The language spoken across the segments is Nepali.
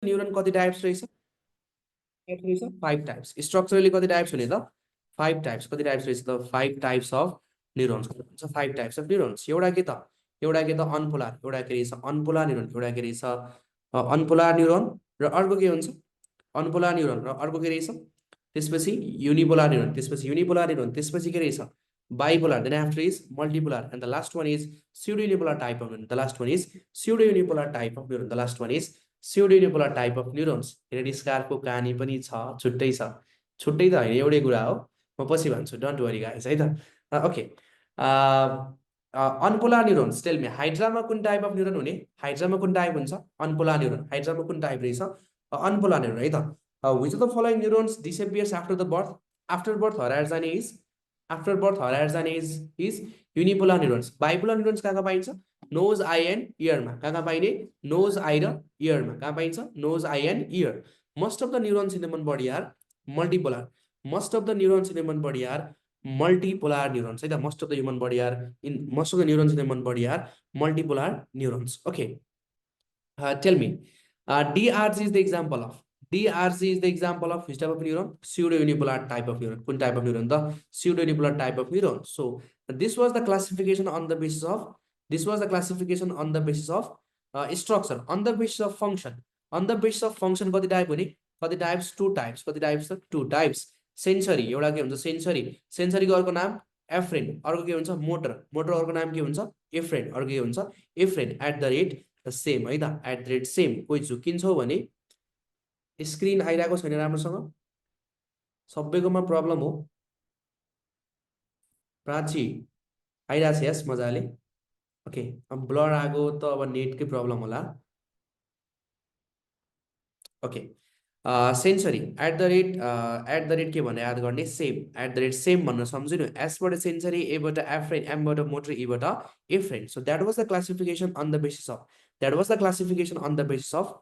न्यूरोन कति टाइप्स रहेछ? 5 टाइप्स. स्ट्रक्चरली कति टाइप्स हुने त? 5 टाइप्स. कति टाइप्स रहेछ त? 5 types of neurons. 5 types of neurons. एउटा के त? एउटा के त अनपोलार, एउटा के रहेछ अनपोलार न्यूरोन, एउटा के रहेछ अनपोलार न्यूरोन, र अर्को के हुन्छ अनपोलार न्यूरोन, र अर्को के रहेछ त्यसपछि युनिपोलार न्यूरोन, त्यसपछि युनिपोलार न्यूरोन, त्यसपछि के रहेछ bipolar, then after is multipolar, and the last one is pseudo unipolar type of neuron. The last one is pseudo unipolar type of neuron. The last one is pseudo unipolar type of neurons. रेडिस्कारको कहानी पनि छ, छुट्टै छ, छुट्टै त होइन एउटै कुरा हो, म पछि भन्छु, डोन्ट वरी गाइस है त. Okay, unipolar neurons. Tell me, हाइड्रामा कुन टाइप अफ न्यूरोन हुने? हाइड्रामा कुन टाइप हुन्छ? अनपोलार न्यूरोन. हाइड्रामा कुन टाइप रहेछ? अनपोलार न्यूरोन है त. which of the following neurons disappears after the birth? After birth हराएर जाने इज, आफ्टर बर्थ हराएर जाने इज युनिपोलार न्यूरोन्स. बाइपोलर न्यूरोन्स कहाँ पाइन्छ? नोज, आई एन्ड इयरमा. कहाँ पाइने? नोज, आई र इयरमा. कहाँ पाइन्छ? Nose, eye and ear. Most of the neurons in the human body are multipolar. Most of the neurons in the human body are multipolar neurons है त. Most of the human body are most of the neurons in the human body are multipolar neurons. Okay, tell me, DRG is the example of, DRG is the example of which type of neuron? Pseudo unipolar type of neuron. Kun type of neuron? The pseudo unipolar type of neuron. So this was the classification on the basis of, this was the classification on the basis of structure, on the basis of function. On the basis of function कति टाइप हुने? कति टाइप्स? 2 टाइप्स. कति टाइप्स? 2 टाइप्स. सेन्सरी एउटा के हुन्छ? सेन्सरी. सेन्सरीको अर्को नाम एफ्रेन, अर्को के हुन्छ? मोटर. मोटर अर्को नाम के हुन्छ? एफ्रेन, अर्को के हुन्छ? एफ्रेन. एट द रेट सेम है त, एट द रेट सेम. कोही झुकिन्छौ भने स्क्रिन आइरहेको छैन राम्रोसँग, सबैकोमा प्रब्लम हो. प्राची आइरहेको छ यस मजाले? ओके, अब ब्लर आएको त अब नेटकै प्रब्लम होला. Okay, sensory at the rate के भने याद गर्ने? Same. At the rate same भन्न सम्झिनु. एसबाट सेन्सरी, एबाट एफ्रेन, एमबाट मोटर, ईबाट efferent. So that was the classification on the basis of, that was the classification on the basis of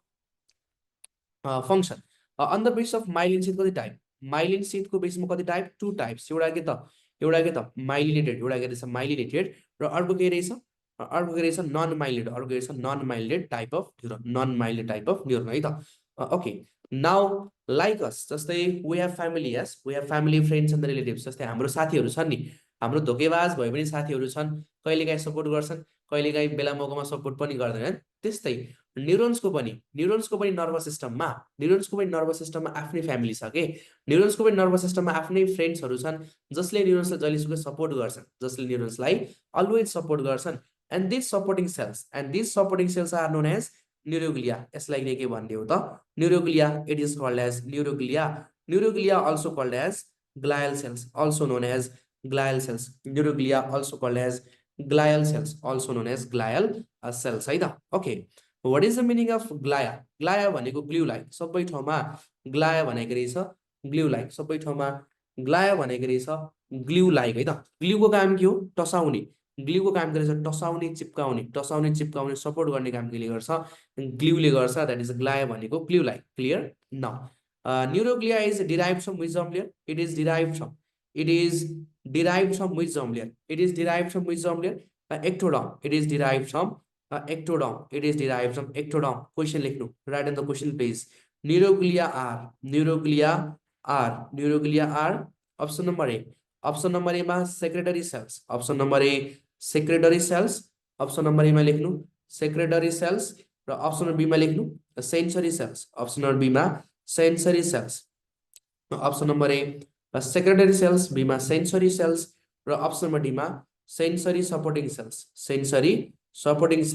function. On the basis of myelin sheath कति टाइप? माइलिन शीथको बेसिसमा कति टाइप? 2 टाइप्स. एउटा के त? एउटा के त माइलिनेटेड, एउटा के रहेछ माइलिनेटेड, र अर्को के रहेछ? अर्को के रहेछ? नन माइलिनेटेड, अर्को रहेछ non myelinated type of neuron, non myelinated type of neuron है त. ओके, नाउ लाइक अस, जस्तै we have family, yes we have family, friends and relatives. जस्तै हाम्रो साथीहरू छन् नि, हाम्रो धोकेबाज भए पनि साथीहरू छन्, कहिलेकाहीँ सपोर्ट गर्छन्, कहिलेकाहीँ बेला मौकामा सपोर्ट पनि गर्दैनन्. त्यस्तै न्यूरोन्सको पनि नर्भस सिस्टममा, न्यूरोन्सको पनि नर्भस सिस्टममा आफ्नै फ्यामिली छ के, न्यूरोन्सको पनि नर्भस सिस्टममा आफ्नै फ्रेन्ड्सहरू छन्, जसले न्यूरोन्सलाई जहिलेसुकै सपोर्ट गर्छन्, जसले न्यूरोन्सलाई अलवेज सपोर्ट गर्छन्. And this supporting cells are known as neuroglia. यसलाई नै के भन्ने हो त? Neuroglia. It is called as neuroglia. Neuroglia also called as glial cells, also known as glial cells. Neuroglia also called as glial cells, also known as glial cells है त. Okay, what is the meaning of glia? Glia भनेको ग्लु लाइक. सबै ठाउँमा ग्लाया भनेको रहेछ ग्लु लाइक. सबै ठाउँमा ग्लाया भनेको रहेछ ग्लु लाइक है त. ग्लुको काम के हो? टसाउने. ग्लुको काम के रहेछ? टसाउने, चिप्काउने. टसाउने, चिप्काउने, सपोर्ट गर्ने काम केले गर्छ? ग्लुले गर्छ. द्याट इज ग्लाया भनेको glue like. Clear? Now neuroglia is derived from which germ layer? It is derived from which germ layer? It is derived from which germ layer? Ectoderm. It is derived from ectoderm. It is derived from ectoderm. Question लेख्नु. Write in the question please. Neuroglia are. Option number A. Option number A मा secretory cells. Option number A secretory cells. Option number A मा लेख्नु secretory cells, र option number B मा लेख्नु sensory cells. Option number B मा sensory cells. Option number A secretory cells, B मा sensory cells, र option number D मा sensory supporting cells. Sensory supporting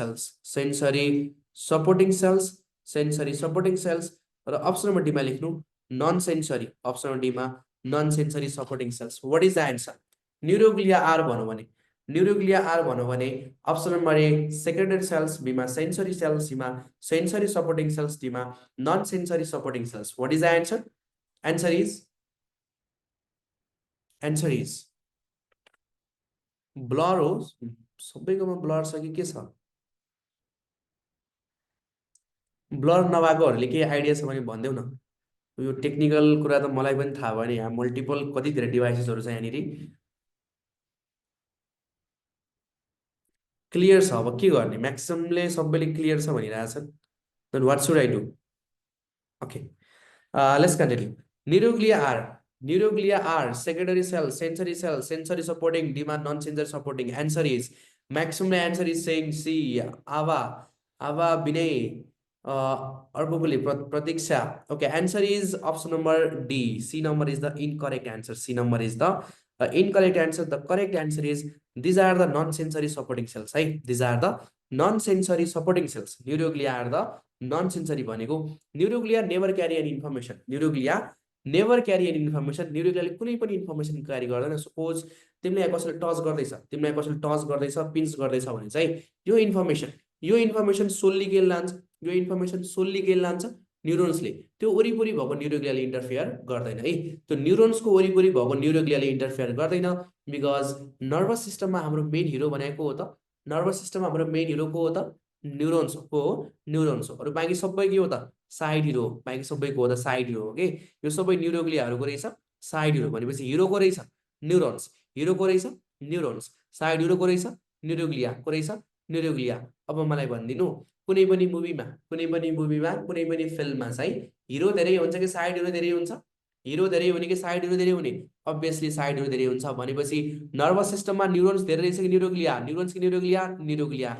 cells. र option number D मा लेख्नु non sensory. Option number D मा non sensory supporting cells. What is the answer? Neuroglia or भनौँ भने option number A secretory cells, B मा sensory cells, C मा sensory supporting cells, D मा non sensory supporting cells. What is the answer? Answer is blur हो. सबैकोमा ब्लर छ कि के छ? ब्लर नभएकोहरूले के आइडिया छ भने भनिदेऊ न. यो टेक्निकल कुरा त मलाई पनि थाहा भएन. यहाँ मल्टिपल कति धेरै डिभाइसेसहरू छ यहाँनिर. क्लियर छ. अब के गर्ने? म्याक्सिममले सबैले क्लियर छ भनिरहेछन्. Then what should I do? Okay. Let's continue. Neuroglia are secondary cell, sensory supporting, demand non-sensory supporting. Answer is maximum answer is saying C. Ava, Binay, Arboguli, Pratiksha. Okay, answer is option number D. C number is the incorrect answer. C number is the incorrect answer. The correct answer is these are the non-sensory supporting cells. Right? These are the non-sensory supporting cells. Neuroglia are the non-sensory भनेको न्युरोग्लिया नेभर क्यारी एनी इन्फर्मेसन न्युरोग्लिया नेभर क्यारी एनी इन्फर्मेसन न्युरोग्लियाले कुनै पनि इन्फर्मेसन क्यारी गर्दैन सपोज तिमीलाई कसैले टच गर्दैछ पिन्च गर्दैछ भने चाहिँ यो इन्फर्मेसन सोल्ली के लान्छ न्युरोन्सले त्यो वरिपरि भएको न्युरोग्लियाले इन्टरफेयर गर्दैन है त्यो न्युरोन्सको वरिपरि भएको न्युरोग्लियाले इन्टरफेयर गर्दैन बिकज नर्भस सिस्टममा हाम्रो मेन हिरो भनेको हो त नर्भस सिस्टममा हाम्रो मेन हिरो को हो त न्युरोन्स हो अरू बाँकी सबै के हो त साइड हिरो बाँकी सबैको हो त साइड हिरो हो कि यो सबै न्युरोग्लियाहरूको रहेछ साइड हिरो भनेपछि हिरोको रहेछ न्युरोन्स हिरोको रहेछ न्युरोन्स साइड हिरोको रहेछ न्युरोग्लिया अब मलाई भनिदिनु कुनै पनि मुभीमा कुनै पनि फिल्ममा चाहिँ हिरो धेरै हुन्छ कि साइड हिरो धेरै हुन्छ हिरो धेरै हुने कि साइड हिरो धेरै हुने अभियसली साइड हिरो धेरै हुन्छ भनेपछि नर्भस सिस्टममा न्युरोन्स धेरै रहेछ कि न्युरोग्लिया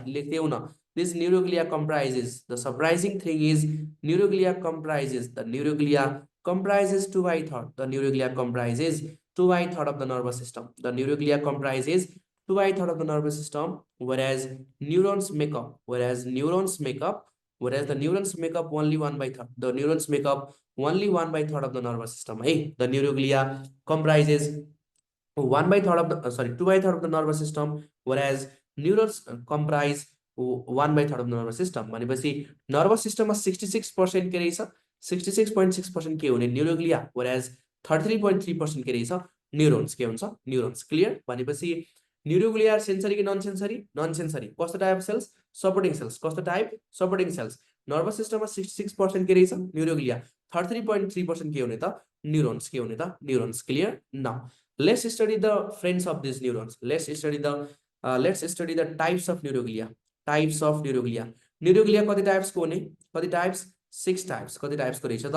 लेख्दैनौ न This neuroglia comprises, the surprising thing is, neuroglia comprises 2/3. The neuroglia comprises 2/3 of the nervous system. The neuroglia comprises 2/3 of the nervous system, whereas neurons make up, whereas the neurons make up only 1/3. The neurons make up only 1/3 of the nervous system. Hey, the neuroglia comprises 1/3 of the 2/3 of the nervous system, whereas neurons comprise 1/3 of the nervous system. भनेपछि नर्भस सिस्टममा 66% के रहेछ 66.6% के हुने न्युरोग्लिया whereas 33.3% के रहेछ न्युरोन्स के हुन्छ न्युरोन्स क्लियर भनेपछि न्युरोग्लिया सेन्सरी कि नन सेन्सरी कस्तो टाइप सेल्स सपोर्टिङ सेल्स कस्तो टाइप सपोर्टिङ सेल्स नर्भस सिस्टममा 66% के रहेछ न्युरोग्लिया 33.3% के हुने त neurons clear now let's study the friends of this neurons let's study the types of neuroglia neuroglia कति टाइप्सको हुने कति टाइप्स 6 टाइप्स कति टाइप्सको रहेछ त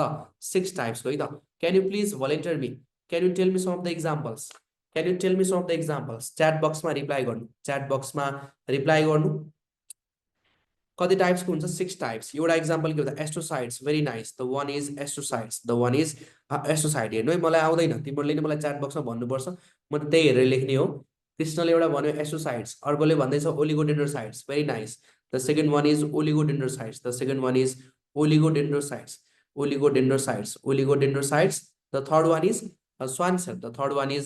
6 टाइप्सको है त can you please volunteer me can you tell me some of the examples chat बक्समा रिप्लाई गर्नु कति टाइप्सको हुन्छ 6 टाइप्स एउटा एक्जाम्पल के हो त astrocytes very nice the one is astrocyte हेर्नु है मलाई आउँदैन तिमीहरूले नै मलाई च्याट बक्समा भन्नुपर्छ म त्यही हेरेर लेख्ने हो कृष्णले एउटा भन्यो एस्ट्रोसाइट्स अर्कोले भन्दैछ oligodendrocytes very nice the second one is oligodendrocytes the third one is Schwann cell the third one is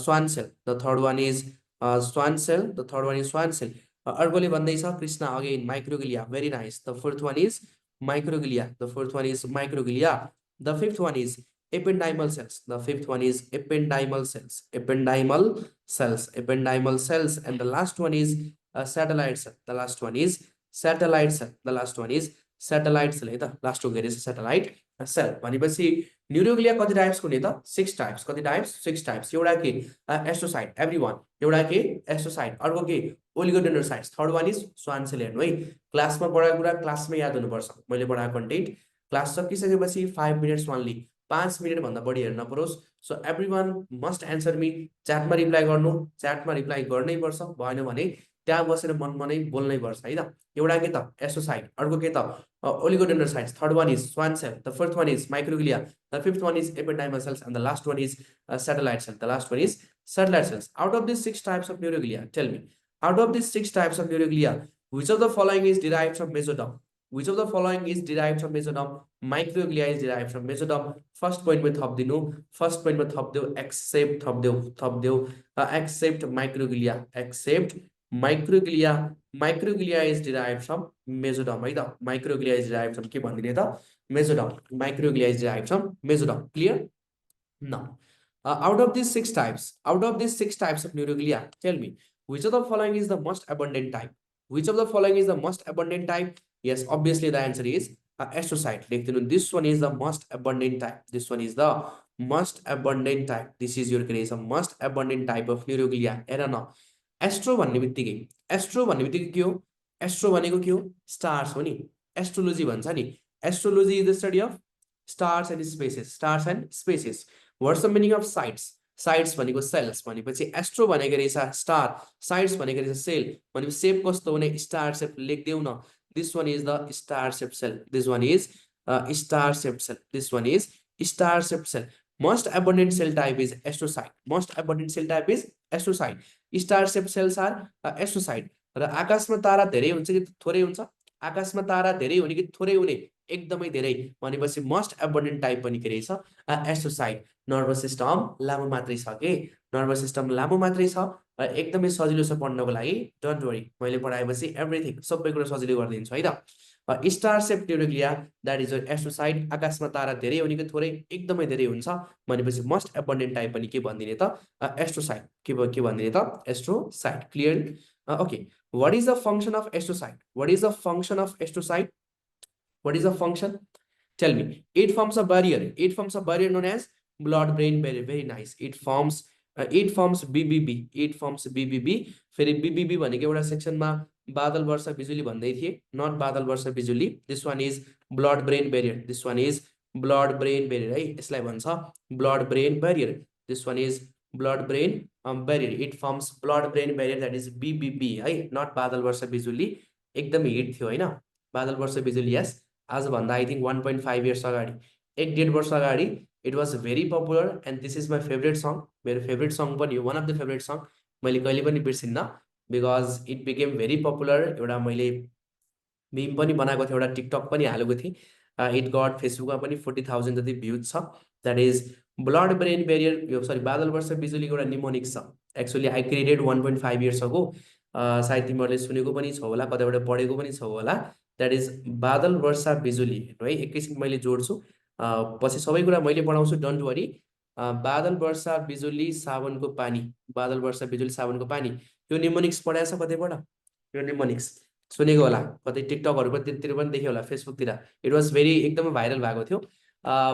Schwann cell अर्कोले भन्दैछ Krishna again microglia very nice the fourth one is microglia the fifth one is ependymal cells the fifth one is ependymal cells and the last one is satellite cell the last one is satellite cell है त लास्ट के रहेछ satellite cell भनेपछि न्युरोग्लिया कति टाइप्सको हुने त 6 टाइप्स कति टाइप्स 6 टाइप्स एउटा के एस्ट्रोसाइट एभ्रीवन एउटा के एस्ट्रोसाइट अर्को के oligodendrocytes third one is Schwann cell हेर्नु है क्लासमा पढाएको कुरा क्लासमा याद हुनुपर्छ मैले पढाएको कन्टेन्ट क्लास सकिसकेपछि 5 मिनट्स ओन्ली 5 मिनट भन्दा बढी हेर्न परोस् so everyone must answer me च्याटमा रिप्लाई गर्नै पर्छ भएन भने त्यहाँ बसेर मनमनै बोल्नै पर्छ है त एउटा के त एस्ट्रोसाइट अर्को के त oligodendrocytes third one is Schwann cell the fourth one is microglia the fifth one is ependymal cells and the last one is satellite cells out of these 6 types of neuroglia tell me out of these 6 types of neuroglia which of the following is derived from mesoderm microglia is derived from mesoderm first point में थप देऊ except except microglia is derived from mesoderm है त microglia is derived from के भन्दिने त mesoderm microglia is derived from mesoderm clear now out of these 6 types of neuroglia tell me which of the following is the most abundant type yes obviously the answer is astrocyte this one is the most abundant type this is your case a most abundant type of neuroglia हेर न एस्ट्रो भन्ने बित्तिकै के हो एस्ट्रो भनेको के हो स्टार्स हो नि एस्ट्रोलोजी भन्छ नि astrology is the study of stars and spaces, stars and spaces. What's the meaning of sites? Sites भनेको सेल्स भनेपछि एस्ट्रो भनेको रहेछ स्टार, साइट्स भनेको रहेछ सेल भनेपछि सेप कस्तो हुने? स्टार सेप लेखिदेऊ न। This one is the star shape cell, this one is star shape cell, this one is star shape cell. Most abundant cell type is astrocyte, most abundant cell type is astrocyte, star shaped cells are astrocyte। र आकाशमा तारा धेरै हुन्छ कि थोरै हुन्छ? आकाशमा तारा धेरै हुने कि थोरै हुने? एकदमै धेरै भनेपछि मोस्ट एबन्डेन्ट टाइप पनि के रहेछ? एस्ट्रोसाइट। नर्भस सिस्टम लामो मात्रै छ के, नर्भस सिस्टम लामो मात्रै छ र एकदमै सजिलो छ पढ्नको लागि। डोन्ट वरी, मैले पढाएपछि एभ्रिथिङ सबै कुरा सजिलो गरिदिन्छु है त। Star shape nuclei that is astrocyte. आकाशमा तारा धेरै हुने कि थोरै? एकदमै धेरै हुन्छ भनेपछि मोस्ट एबन्डेन्ट टाइप पनि के भनिदिने त? एस्ट्रोसाइट। के भनिदिने त? Astrocyte. Clear? Okay, what is the function of astrocyte? What is the function of astrocyte? What is the function? Tell me. It forms a barrier. It forms a barrier known as blood-brain barrier. Very nice. It forms BBB. It forms BBB. फेरि BBB भनेको एउटा सेक्सनमा बादल वर्षा बिजुली भन्दै थिए, नट बादल वर्षा बिजुली। This one is blood brain barrier, this one is blood brain barrier है, यसलाई भन्छ blood brain barrier. This one is blood brain barrier. It firms blood brain barrier that is BBB है, नट बादल वर्षा बिजुली। एकदमै हिट थियो होइन बादल वर्षा बिजुली। यस, आजभन्दा आई थिङ्क 1.5 इयर्स अगाडि, 1.5 वर्ष अगाडि it was very popular and this is my favourite song. मेरो फेभरेट सङ पनि हो, one of the favourite song. मैले कहिले पनि बिर्सिन्न because it became very popular. एउटा मैले मिम पनि बनाएको थिएँ, एउटा टिकटक पनि हालेको थिएँ। इट गट फेसबुकमा पनि 40,000 जति भ्युज छ। That is blood brain barrier. यो सरी बादल वर्ष बिजुलीको एउटा निमोनिक छ। Actually I created 1.5 years ago. सायद तिमीहरूले सुनेको पनि छौ होला, कतैबाट पढेको पनि छौ होला। द्याट इज बादल वर्षा बिजुली है। एकैछिन मैले जोड्छु, पछि सबै कुरा मैले पढाउँछु, डोन्ट वरी। बादल वर्षा बिजुली साबनको पानी, बादल वर्षा बिजुली साबनको पानी, यो निमोनिक्स पढाएछ कतैबाट? यो निमोनिक्स सुनेको होला, कतै टिकटकहरूतिर पनि देख्यो होला, फेसबुकतिर। इट वाज भेरी एकदमै भाइरल भएको थियो।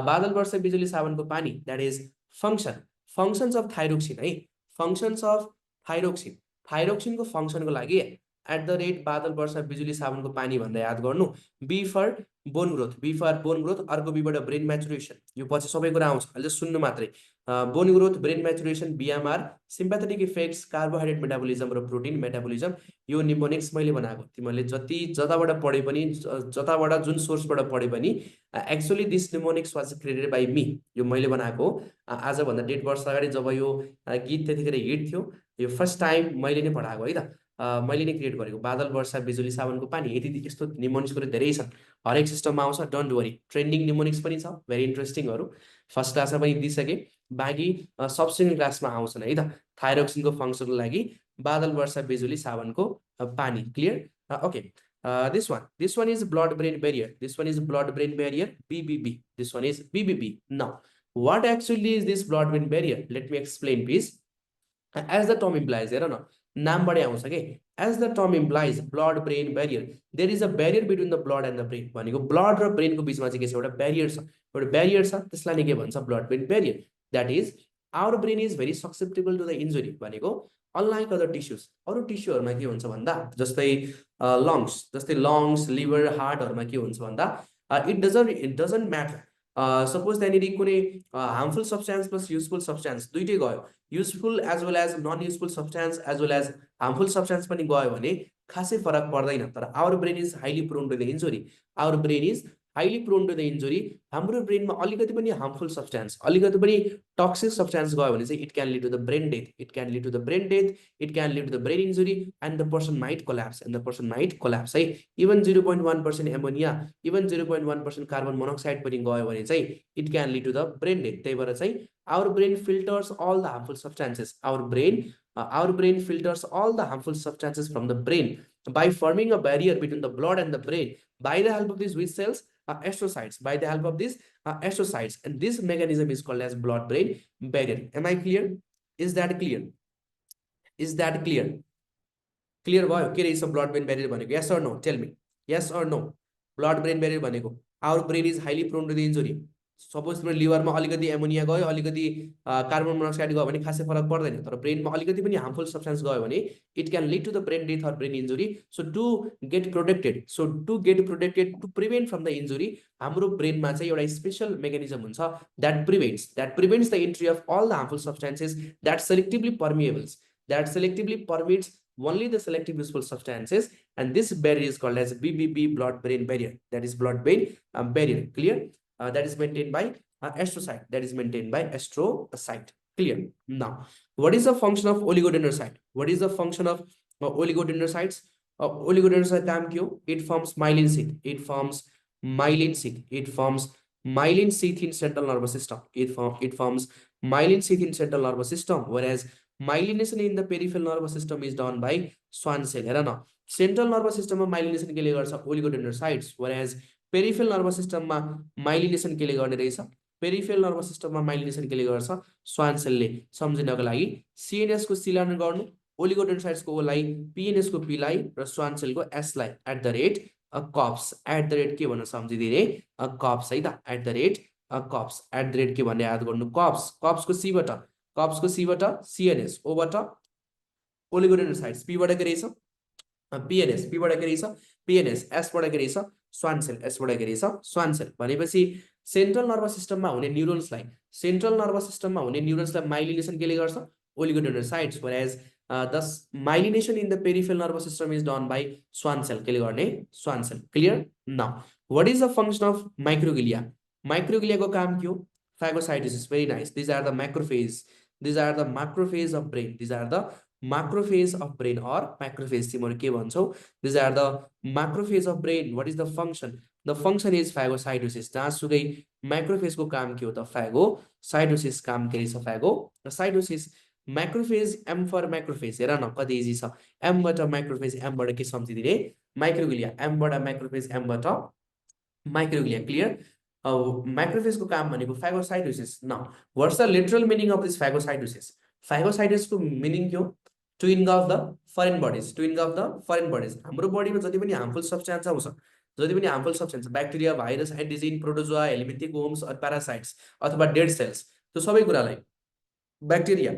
बादल वर्षा बिजुली साबनको पानी that is functions of thyroxine है, फङ्सन्स अफ थाइरोक्सिन। थाइरोक्सिनको फङ्सनको लागि @ बादल वर्षा बिजुली साबनको पानी भन्दा याद गर्नु। B for bone growth, B for bone growth, अर्को बीबाट ब्रेन म्याचुरेसन। यो पछि सबै कुरा आउँछ, अहिले सुन्नु मात्रै। Bone growth, brain maturation, BMR, sympathetic effects, carbohydrate metabolism र प्रोटिन मेटाबोलिजम। यो निमोनिक्स मैले बनाएको। तिमीहरूले जताबाट पढे पनि, जताबाट जुन सोर्सबाट पढे पनि, actually this mnemonics was created by me. यो मैले बनाएको हो। आजभन्दा 1.5 वर्ष अगाडि जब यो गीत त्यतिखेर हिट थियो, यो फर्स्ट टाइम मैले नै पढाएको है त। मैले नै क्रिएट गरेको बादल वर्षा बिजुली साबनको पानी। यति यस्तो निमोनिक्सहरू धेरै छन्, हरेक सिस्टममा आउँछ, डोन्ट वरी। ट्रेन्डिङ निमोनिक्स पनि छ, भेरी इन्ट्रेस्टिङहरू। फर्स्ट क्लासमा पनि दिइसकेँ, बाँकी सब्सिक्वेन्ट क्लासमा आउँछन् है त। थाइरोक्सिनको फङ्सनको लागि बादल वर्षा बिजुली साबनको पानी। Clear? Okay, this one is blood brain barrier, this one is blood brain barrier, BBB, this one is BBB. Now what actually is this blood brain barrier? Let me explain please. As the term implies, हेर न नामबाटै आउँछ के, as the term implies blood brain barrier, there is a barrier between the blood and the brain. भनेको ब्लड र ब्रेनको बिचमा चाहिँ के छ? एउटा ब्यारियर छ, एउटा ब्यारियर छ, त्यसलाई नै के भन्छ? Blood brain barrier. That is our brain is very susceptible to the injury. भनेको अनलाइक अदर टिस्युज, अरू टिस्युहरूमा के हुन्छ भन्दा, जस्तै लङ्स, लिभर, हार्टहरूमा के हुन्छ भन्दा, इट डजन्ट म्याटर। सपोज त्यहाँनिर कुनै harmful substance plus useful substance दुइटै गयो, useful as well as non useful substance as well as harmful substance पनि गयो भने खासै फरक पर्दैन। तर our brain is highly prone to the injury, our brain is highly prone to the injury. हाम्रो ब्रेनमा अलिकति पनि हार्मफुल सब्सटेन्स, अलिकति पनि टक्सिक सब्सटेन्स गयो भने चाहिँ it can lead to the brain death, it can lead to the brain death, it can lead to the brain injury and the person might collapse, and the person might collapse है। Even 0.1% ammonia, even 0.1% carbon monoxide पनि गयो भने चाहिँ it can lead to the brain death. त्यही भएर चाहिँ our brain filters all the harmful substances, our brain filters all the harmful substances from the brain by forming a barrier between the blood and the brain by the help of these which cells? Astrocytes, by the help of these astrocytes, and this mechanism is called as blood brain barrier. Am I clear? Is that clear? Is that clear? Clear भयो के रहेछ blood brain barrier भनेको? Yes or no? Tell me. Yes or no? Blood brain barrier भनेको our brain is highly prone to the injury. Suppose तिम्रो लिभरमा अलिकति एमोनिया गयो, अलिकति कार्बन मोनोक्साइड गयो भने खासै फरक पर्दैन, तर ब्रेनमा अलिकति पनि हार्मफुल सब्सटेन्स गयो भने it can lead to the brain death or brain injury. So to get protected to prevent from the injury, हाम्रो ब्रेनमा चाहिँ एउटा स्पेसल मेकानिजम हुन्छ that prevents the entry of all the harmful substances that selectively permeates only the selective useful substances, and this barrier is called as BBB, blood brain barrier. That is blood brain barrier. Clear? That is maintained by astrocyte. Clear? Now, what is the function of oligodendrocyte? What is the function of oligodendrocytes? Oligodendrocyte काम क्यों? It forms myelin sheath. It forms myelin sheath in central nervous system. It forms myelin sheath in central nervous system, whereas myelination in the peripheral nervous system is done by Schwann cell. हेर न, सेन्ट्रल नर्भस सिस्टममा माइलिनेसन केले गर्छ? ओलिगोडेन्ड्रोसाइट्स. whereas पेरिफेरल नर्भस सिस्टममा माइलिनेसन केले गर्ने रहेछ? पेरिफेरल नर्भस सिस्टममा माइलिनेसन केले गर्छ? स्वान सेलले. सम्झिनको लागि सीएनएस को सी लर्न गर्नु, ओलिगोडेन्ड्रोसाइट्स को ओलाई, पीएनएस को पीलाई र स्वान सेल को एस लाई @कप्स के भन्नु सम्झिदिने? कप्स है त, कप्स के भन्ने याद गर्नु? कप्स को सी बाट सीएनएस, ओ बाट ओलिगोडेन्ड्रोसाइट्स, पी बाट के रहेछ? पीएनएस, पी बाट के रहेछ? पीएनएस, एस बाट के रहेछ? स्वान सेल, एस बाट के रहेछ? Schwann sale. भनेपछि सेन्ट्रल नर्भस सिस्टममा हुने न्युरोन्सलाई माइलिनेसन केले गर्छ? ओलिगोडेन्ड्रोसाइट्स. whereas the myelination in the peripheral nervous system is done by Schwann cell. केले गर्ने? Schwann cell. Clear? Now, what is the function of microglia? Microglia को काम क्यों? Phagocytosis. Very nice. These are the macrophage of brain. Or macrophage तिम्रो के भन्छौ? These are the macrophage of brain. What is the function? The function is phagocytosis. जहाँसुकै macrophage को काम के हो त? phagocytosis काम के रहेछ? phagocytosis. macrophage, M for macrophage. हेर न कति इजी छ. M बाट macrophage, M बाट के सम्झिदिने? माइक्रोग्लिया. M बाट macrophage, M बाट माइक्रोग्लिया. क्लियर? macrophage को काम भनेको phagocytosis. Now, what's the literal meaning of this phagocytosis? Phagocytosis को meaning के हो? To engulf the foreign bodies. हाम्रो बडीमा जति पनि हार्मफुल सब्स्टेन्स आउँछ, bacteria, virus, antigen, protozoa, helminthic worms or parasites अथवा डेड सेल्स, त्यो सबै कुरालाई bacteria,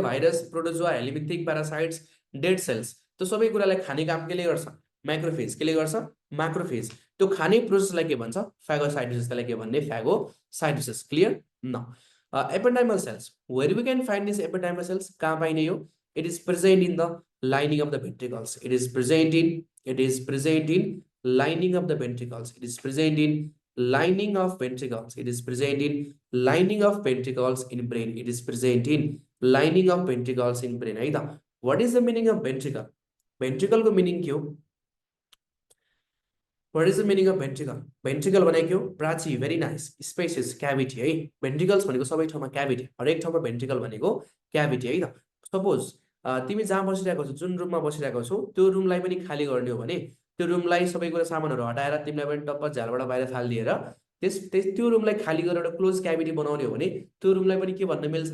virus, protozoa, helminthic, parasites, dead cells, त्यो सबै कुरालाई खाने काम केले गर्छ? माइक्रोफेज. केले गर्छ? माइक्रोफेज. त्यो खाने प्रोसेसलाई के भन्छ? phagocytosis. त्यसलाई के भन्ने? phagocytosis. क्लियर? न. Ependymal cells. Where we can find these ependymal cells? कहाँ पाइने यो? It is present in the lining of the ventricles. It is present in lining of the ventricles. It is present in lining of ventricles. It is present in lining of ventricles in brain. It is present in lining of ventricles in brain. है त. What is the meaning of ventricle? Ventricle को meaning के हो? What is the meaning of ventricle? Ventricle भनेको Prachi. Very nice. Spacious, cavity है. Ventricles भनेको सबै ठाउँमा cavity. हरेक ठाउँमा ventricle भनेको cavity है त. Suppose तिमी जहाँ बसिरहेको छौ, जुन रुममा बसिरहेको छौ, त्यो रुमलाई पनि खाली गर्ने हो भने, त्यो रुमलाई सबै कुरा सामानहरू हटाएर तिमीलाई पनि टप्प झ्यालबाट बाहिर फालिदिएर त्यो रुमलाई खाली गरेर एउटा क्लोज क्याभिटी बनाउने हो भने त्यो रुमलाई पनि के भन्न मिल्छ?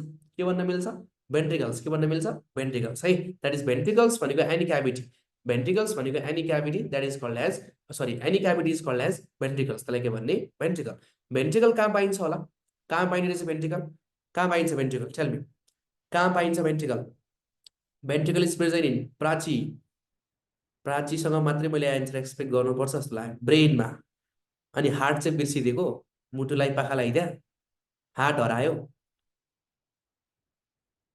ventricles. के भन्न मिल्छ? ventricles है. That is ventricles भनेको any cavity. That is called as any cavity is called as ventricles. त्यसलाई के भन्ने? ventricle. Ventricle कहाँ पाइन्छ होला? कहाँ पाइने रहेछ ventricle? कहाँ पाइन्छ ventricle? Tell me. कहाँ पाइन्छ ventricle? Ventricle is present in प्राचीसँग मात्रै मैले आन्सर एक्सपेक्ट गर्नुपर्छ जस्तो लाग्यो. ब्रेनमा. अनि हार्ट चाहिँ बिर्सिदिएको, मुटुलाई पाखा लगाइदिया, हार्ट हरायो.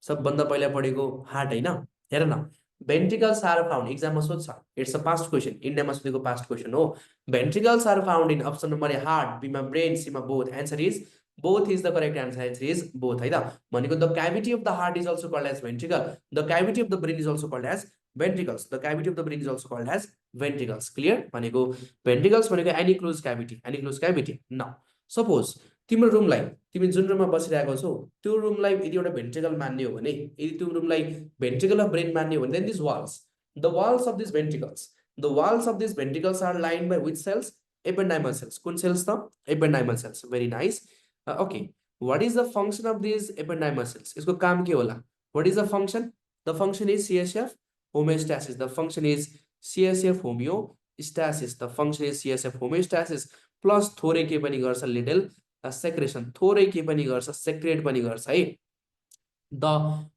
सबभन्दा पहिला पढेको हार्ट हैन. हेर न, ventricles are found. एक्जाममा सोध्छ. It's a past question. इन्डियामा सोधेको पास्ट क्वेशन हो. Ventricles are found in option number A heart, बीमा ब्रेन, सीमा both. Answer is both is the correct answer. Answer is both है त. भनेको the cavity of the heart is also called as ventricle. The cavity of the brain is also called as ventricles. The cavity of the brain is also called as ventricles. Clear? भनेको ventricles भनेको any closed cavity. Now, suppose तिम्रो रुमलाई, तिमी जुन रुममा बसिरहेको छौ, त्यो रुमलाई यदि एउटा भेन्ट्रिकल मान्ने हो भने, यदि त्यो रुमलाई भेन्ट्रिकल अफ ब्रेन मान्ने हो भने, then these walls, the walls of these ventricles are lined by which cells? Ependymal cells. कुन cells त? Ependymal cells. Very nice. Okay, what is the function of these ependymal cells? इसको काम के होला? What is the function? The function is CSF homeostasis. The function is CSF homeostasis. Plus थोरै के पनि गर्छ लिटल सेक्रेसन, थोरै के पनि गर्छ सेक्रेट पनि गर्छ है। The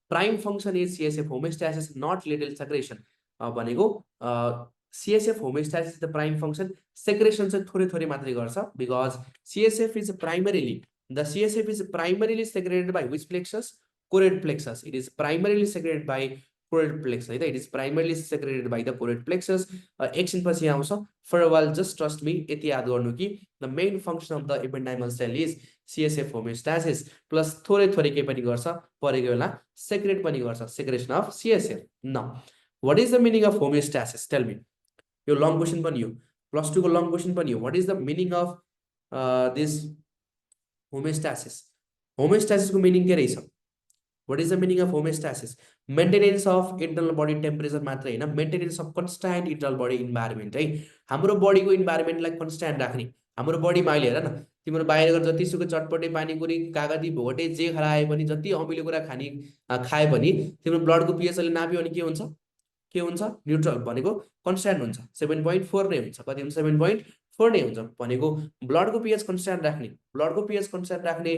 prime function is CSF homeostasis not little secretion भनेको CSF homeostasis the prime function, secretion चाहिँ थोरै थोरै मात्रै गर्छ because CSF is primarily the CSF is primarily secreted by which plexus, choroid plexus. It is primarily secreted by choroid plexus है त, it is primarily secreted by the choroid plexus. एकछिनपछि आउँछ for a while just trust me, यति याद गर्नु कि the main function of the ependymal cell is CSF homeostasis plus थोरै थोरै के पनि गर्छ परेको बेला सेक्रेट पनि गर्छ, सेक्रेसन अफ सिएसएफ। न what is the meaning of homeostasis tell me, यो लङ क्वेसन पनि हो, प्लस 2 को लङ क्वेसन पनि हो। What is the meaning of this homeostasis, होमोस्ट्यासिसको मिनिङ के रहेछ? What is the meaning of homeostasis? Maintenance of internal body temperature मात्रै होइन, maintenance of constant internal body environment है। हाम्रो बडीको इन्भाइरोमेन्टलाई कन्स्ट्यान्ट राख्ने। हाम्रो बडीमा अहिले हेर न, तिम्रो बाहिर गएर जतिसुकै चटपटे पानीपुरी कागती भोटे जे खाए पनि, जति अमिलो कुरा खाए पनि तिम्रो ब्लडको पिएच अहिले नाप्यो भने के हुन्छ? के हुन्छ? न्युट्रल भनेको कन्स्ट्यान्ट हुन्छ, 7.4 नै हुन्छ। कति हुन्छ? 7.4 नै हुन्छ भनेको ब्लडको पिएच कन्स्ट्यान्ट राख्ने, ब्लडको पिएच कन्स्ट्यान्ट राख्ने,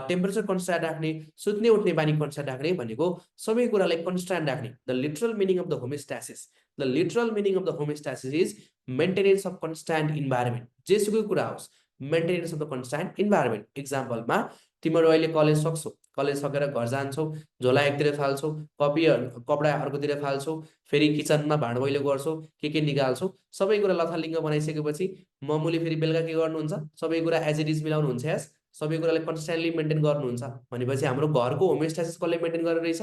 टेम्परेचर कन्स्ट्यान्ट राख्ने, सुत्ने उठ्ने बानी कन्स्ट्यान्ट राख्ने भनेको सबै कुरालाई कन्स्ट्यान्ट राख्ने। The literal meaning of the homeostasis, the literal meaning of the homeostasis is maintenance of constant environment. जेसुकै कुरा होस्, maintenance of the constant environment. इक्जाम्पलमा तिमीहरू अहिले कलेज सक्छौ, कलेज सकेर घर जान्छौ, झोला एकतिर फाल्छौ, कपडा अर्कोतिर फाल्छौ, फेरि किचनमा भाँडो मैलो गर्छौ, के निकाल्छौ, सबै कुरा लथालिङ्ग बनाइसकेपछि मम्मुले फेरि बेलुका के गर्नुहुन्छ? सबै कुरा एज इट इज मिलाउनुहुन्छ, यस सबै कुरालाई कन्स्ट्यान्टली मेन्टेन गर्नुहुन्छ भनेपछि हाम्रो घरको होमोस्ट्यासिस कसले मेन्टेन गरेर रहेछ?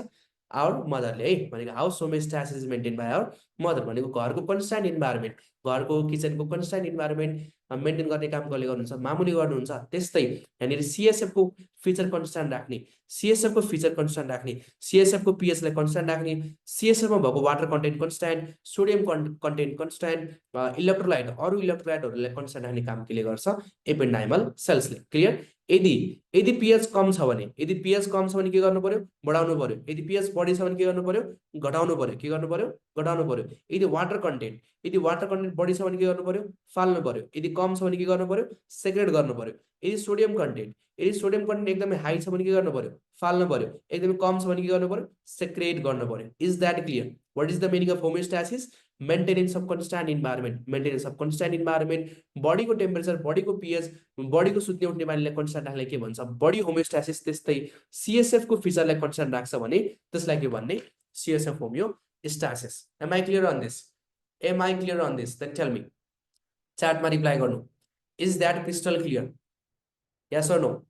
आवर मदरले है। भनेको house homeostasis is maintain by our mother, भनेको घरको कन्स्ट्यान्ट इन्भाइरोमेन्ट, घरको किचनको कन्स्ट्यान्ट इन्भाइरोमेन्ट मेन्टेन गर्ने काम कसले गर्नुहुन्छ? मामुले गर्नुहुन्छ। त्यस्तै यहाँनिर सिएसएफको फिचर कन्स्ट्यान्ट राख्ने, सिएसएफको फिचर कन्स्ट्यान्ट राख्ने, सिएसएफको पिएचलाई कन्स्ट्यान्ट राख्ने, सिएसएफमा भएको water content constant, sodium content constant, electrolyte अरू इलेक्ट्रोलाइटहरूलाई कन्स्ट्यान्ट राख्ने काम केले गर्छ? एपेन्डाइमल सेल्सले। क्लियर? यदि पिएच कम छ भने, यदि पिएच कम छ भने के गर्नु पर्यो? बढाउनु पर्यो। यदि पिएच बढी छ भने के गर्नु पर्यो? घटाउनु पर्यो। के गर्नु पर्यो? घटाउनु पर्यो। यदि वाटर कन्टेन्ट बढी छ भने के गर्नु पर्यो? फाल्नु पर्यो। यदि कम छ भने के गर्नु पर्यो? सेग्रेट गर्नु पर्यो। यदि सोडियम कन्टेन्ट एकदमै हाई छ भने के गर्नु पर्यो? फाल्नु पर्यो। एकदमै कम छ भने के गर्नु पर्यो? सेक्रेट गर्नु पर्यो। Is that clear? What is the meaning of homeostasis? Maintenance of constant environment, maintenance of constant environment, बडीको टेम्परेचर, बडीको पिएच, बडीको सुत्ने उठ्ने बानीलाई कन्स्ट्यान्ट राख्ने के भन्छ? Body homeostasis. त्यस्तै सिएसएफको फिचरलाई कन्स्ट्यान्ट राख्छ भने त्यसलाई के भन्ने? CSF homeostasis. Am I clear on this? Am I clear on this? Then tell me, च्याटमा रिप्लाई गर्नु। Is that crystal clear? Yes or no?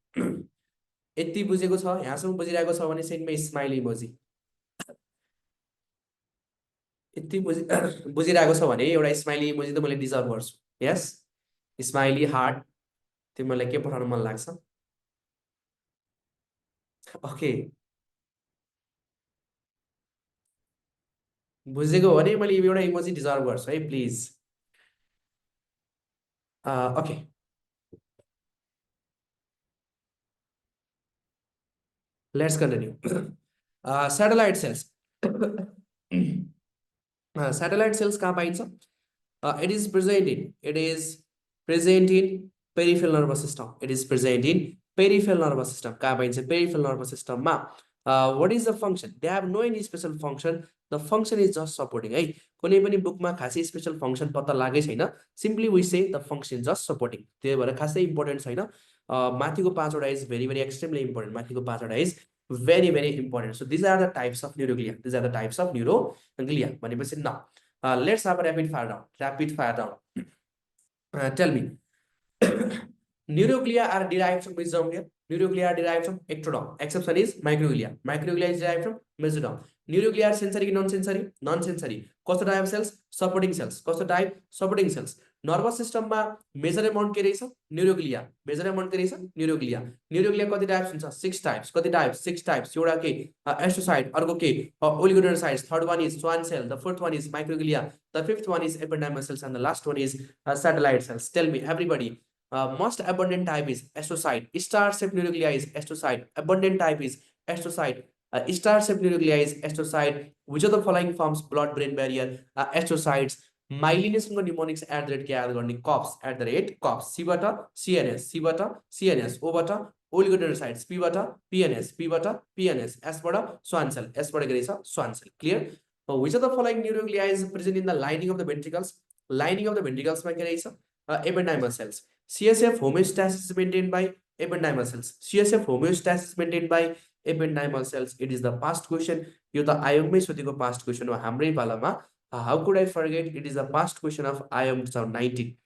यति बुझेको छ, यहाँसम्म बुझिरहेको छ भने सेन्ड मी स्माइली इमोजी। यति बुझिरहेको छ भने एउटा स्माइली इमोजी त मैले डिजर्भ गर्छु। यस, स्माइली हार्ट, तिमीलाई के पठाउन मन लाग्छ? ओके, बुझेको भने मैले एउटा इमोजी डिजर्भ गर्छु है, please. Okay, let's continue. Satellite cells. Satellite cells कहाँ पाइन्छ? It is present in peripheral nervous system. It is present in peripheral nervous system. कहाँ पाइन्छ? पेरिफेरल नर्भस सिस्टममा। What is the function? They have no any special function, the function is just supporting है। कुनै पनि बुकमा खासै स्पेसल फङ्सन पत्ता लागै छैन, simply we say the function just supporting. त्यही भएर खासै इम्पोर्टेन्ट छैन। माथिको 5 वटा इज भेरी एक्सट्रिमली इम्पोर्टेन्ट। माथिको 5 वटा is very important. So these are the types of neuroglia. These are the types of neuroglia. भनेपछि now let's have a rapid fire round. Tell me, neuroglia are derived from which germ? Neuroglia are derived from ectoderm. Exception is microglia. Microglia is derived from mesoderm. Neuroglia are sensory कि non-sensory? Non-sensory. कस्तो टाइप सेल्स? Supporting cells. कस्तो टाइप? Supporting cells. नर्भस सिस्टममा मेजर अमाउन्ट के रहेछ? न्यूरोग्लिया। मेजर अमाउन्ट के रहेछ? न्यूरोग्लिया। न्यूरोग्लिया कति टाइप्स हुन्छ? 6 टाइप्स। कति टाइप्स? 6 टाइप्स। एउटा के? एस्ट्रोसाइट, अर्को के? Oligodendrocytes, third one is Schwann cell, the fourth one is microglia, the fifth one is epidermal cells and the last one is satellite cells. Tell me everybody, most abundant type is astrocyte. Star shaped neuroglia is astrocyte. Abundant type is astrocyte. Star shaped neuroglia is astrocyte. Which of the following forms blood brain barrier? Astrocytes. माइलिनेसनको निमोनिक्स एट द रेट के याद गर्ने cups at the rate cups सीबाट सिएनएस ओबाट ओलिगोडेन्ड्रोसाइट्स पीबाट पिएनएस एसबाट स्वान सेल एसबाट के रहेछ Schwann cell clear which of the following neuroglia is present in the lining of the ventricles मा के रहेछ ependymal cells CSF homeostasis is maintained by ependymal cells CSF homeostasis maintained by ependymal cells it is the past question यो त आयोगमै सोधेको past question हो हाम्रै पालामा how could I forget it is the past question of IOM 2019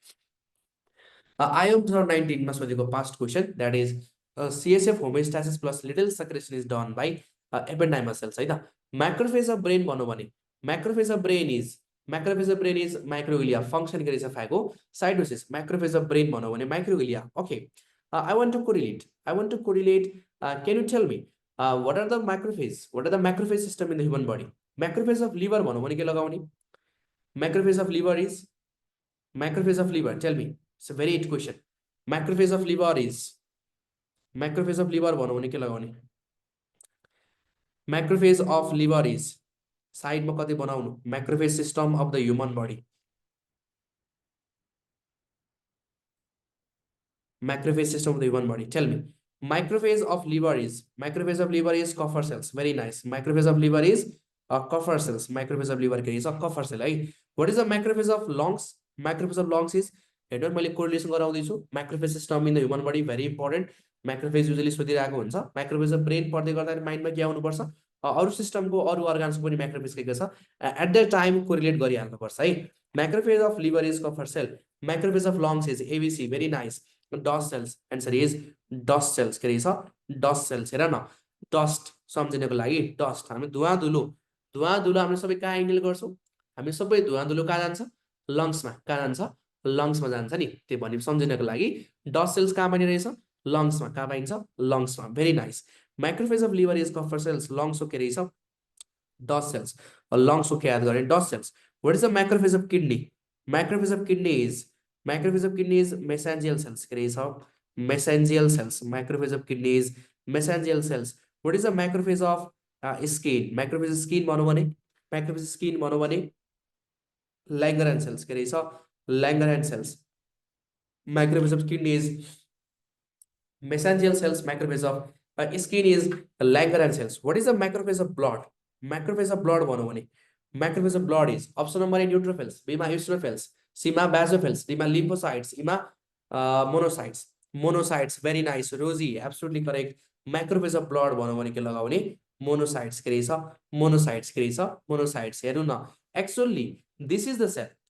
IOM 2019 मा सोधेको past question that is CSF homeostasis plus little secretion is done by ependymal cells है त macrophage of brain भन्नु भने macrophage of brain is microglia function के रहेछ phagocytosis macrophage of brain भन्नु भने microglia okay I want to correlate can you tell me what are the macrophage system in the human body macrophage of liver भन्नु भने के लगाउने macrophage of liver tell me it's a very good question macrophage of liver भन्नु भने के लगाउने macrophage of liver is side मा कतै बनाउनु macrophage system of the human body macrophage system of the human body tell me macrophage of liver is Kupffer cells very nice macrophage of liver is Kupffer cells macrophage of liver is Kupffer cell है what is the macrophage of lungs is हेर्नु मैले कोरिलेसन गराउँदै छु macrophage system in the human body very important macrophage usually सोधिरहेको हुन्छ macrophage of brain पढ्दै गर्दा माइन्डमा के आउनु पर्छ अरु सिस्टमको अरु अर्गान्सको पनि macrophage के छ एट द टाइम कोरिलेट गरिहाल्नु पर्छ है macrophage of liver is Kupffer cell macrophage of lungs is ABC very nice dust cells answer is dust cells के रहेछ dust cells हेर न dust सम्झिनको लागि dust हामी धुवा धुलो हामी सबै कहाँ इन्हेल गर्छौं हामी सबै धुवा धुलो कहाँ जान्छ लङ्स मा जान्छ नि त्यो भनि सम्झिनको लागि dust cells कहाँ पनि रहेछ लङ्स मा कहाँ पाइन्छ लङ्स मा very nice macrophage of liver is Kupffer cells lungs को के रहेछ dust cells lungs को के याद गर्ने dust cells what is the macrophage of kidney is mesangial cells के रहेछ mesangial cells macrophage of kidney is mesangial cells what is the macrophage of skin macrophage skin भन्नु भने Langerhans cells के रहेछ Langerhans cells macrophage of kidney is mesangial cells macrophage of skin is Langerhans cells what is the macrophage of blood भन्नु भने macrophage of blood is option number A neutrophils B मा eosinophils C मा basophils D मा lymphocytes E मा monocytes very nice Rosie absolutely correct macrophage of blood भन्नु भने के लगाउने monocytes के रहेछ monocytes हेर्नु न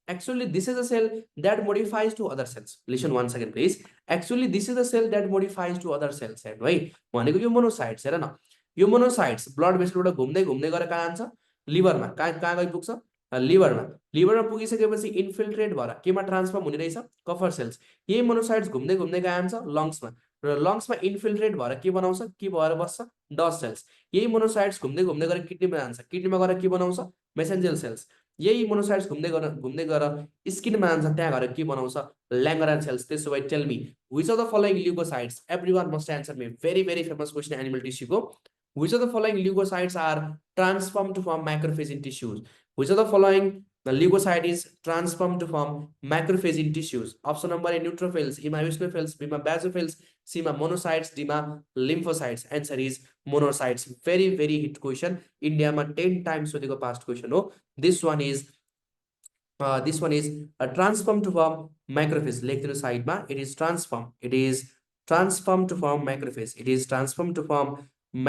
actually this is the cell that modifies to other cells listen one second please actually this is the cell that modifies to other cells हेर्नु है भनेको यो monocytes हेर न यो monocytes blood vessel बाट घुम्दै गएर कहाँ जान्छ लिभरमा कहाँ गइ पुग्छ लिभरमा पुगिसकेपछि इन्फिल्ट्रेट भएर केमा ट्रान्सफर्म हुने रहेछ Kupffer cells यही मोनोसाइट्स घुम्दै कहाँ जान्छ लङ्समा र लङ्समा इन्फिल्ट्रेट भएर के बनाउँछ के भएर बस्छ डस्ट सेल्स यही मोनोसाइट्स घुम्दै गएर किडनीमा जान्छ किडनीमा गएर के बनाउँछ मेसेन्जियल सेल्स यही मोनोसाइट्स घुम्दै गएर स्किनमा जान्छ त्यहाँ गएर के बनाउँछ ल्याङ्गरान सेल्स त्यसो भए tell me which of the following leucocytes everyone must answer me very very famous question animal tissue को which of the following leukocytes are transformed to form macrophage in tissues which of the following the leukocyte is transformed to form macrophage in tissues option number A neutrophils E मा eosinophils B मा basophils C मा monocytes D मा lymphocytes answer is monocytes very very hit question India मा 10 times सोधेको past question हो this one is transformed to form macrophage लेख्दिनु साइडमा it is transformed to form macrophage it is transformed to form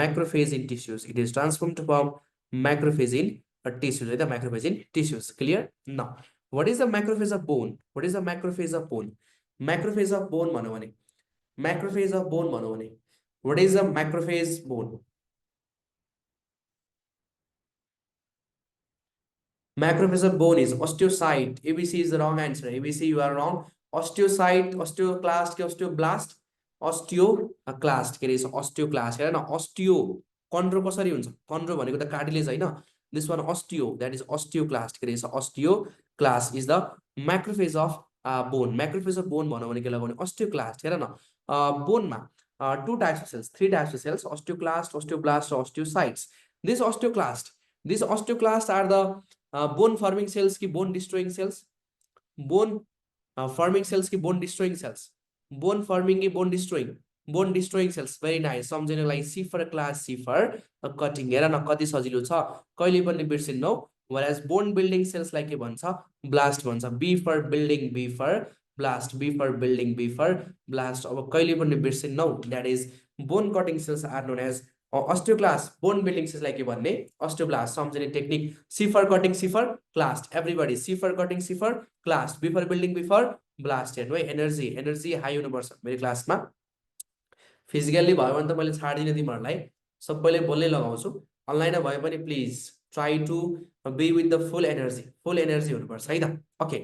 macrophage in tissues it is transformed to form macrophage in tissues right? The macrophage in tissues clear now what is the macrophage of bone macrophage of bone भन्नु भने what is the macrophage bone macrophage of bone is osteocyte ABC is the wrong answer ABC you are wrong osteocyte osteoclast के osteoblast osteoclast के रहेछ osteoclast हेर न osteo कन्ड्रो कसरी हुन्छ कन्ड्रो भनेको त कार्टिलेज हैन this one osteo that is osteoclast के रहेछ osteoclast is the macrophage of bone macrophage of bone भन्नु भने के लगाउने osteoclast हेर न bone मा two types of cells three types of cells osteoclast osteoblast osteocytes this osteoclast are the bone forming cells ki bone destroying cells bone forming cells कि bone destroying cells, bone forming कि bone destroying, bone destroying cells, very nice. सम्झिनलाई C for class, C for cutting. हेर न कति सजिलो छ, कहिले पनि बिर्सिन्नौ. Whereas bone building cells लाई के भन्छ, blast भन्छ. B for building, B for blast, B for building, B for blast. अब कहिले पनि बिर्सिन्नौ. That is bone cutting cells are known as osteoclast. Bone building cells like भन्ने osteoblast. सम्झिने technique. C for cutting, C for clast. Everybody C for cutting, C for clast, B for building, B for blast. हेर्नु है, एनर्जी हाई हुनुपर्छ मेरो क्लासमा. फिजिकल्ली भयो भने त मैले छाड्दिनँ तिमीहरूलाई, सबैले बोल्नै लगाउँछु. अनलाइन भयो भने please try to be with the full energy हुनुपर्छ है त. Okay,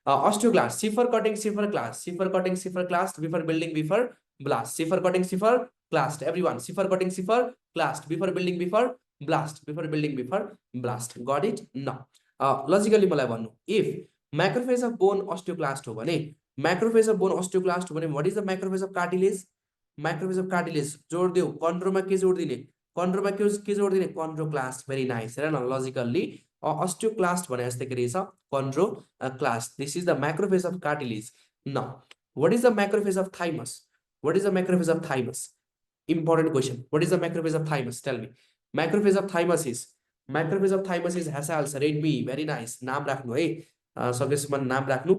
osteoclast. C for cutting, C for clast, C for cutting, C for clast, B for building, B for blast. C for cutting, C for clast. Everyone, C for cutting, C for clast, B for building, B for blast, B for building, B for blast. Got it? No. Logically मलाई भन्नु, if macrophage of bone osteoclast हो भने, macrophage of bone osteoclast हो भने, what is the macrophage of cartilage? Macrophage of cartilage जोड देऊ, कन्ड्रोमा के जोड दिने, कन्ड्रोमा के जोड दिने, कन्ड्रोक्लास्ट. Very nice. हेर न लजिकल्ली osteoclast भने जस्तै के रहेछ, chondroclast. This is the macrophage of cartilage. Now, what is the macrophage of thymus? What is the macrophage of thymus? Important question. What is the macrophage of thymus? Tell me. Macrophage of thymus is Hassel's. Read me. Very nice. नाम राख्नु है, सकेसम्म नाम राख्नु.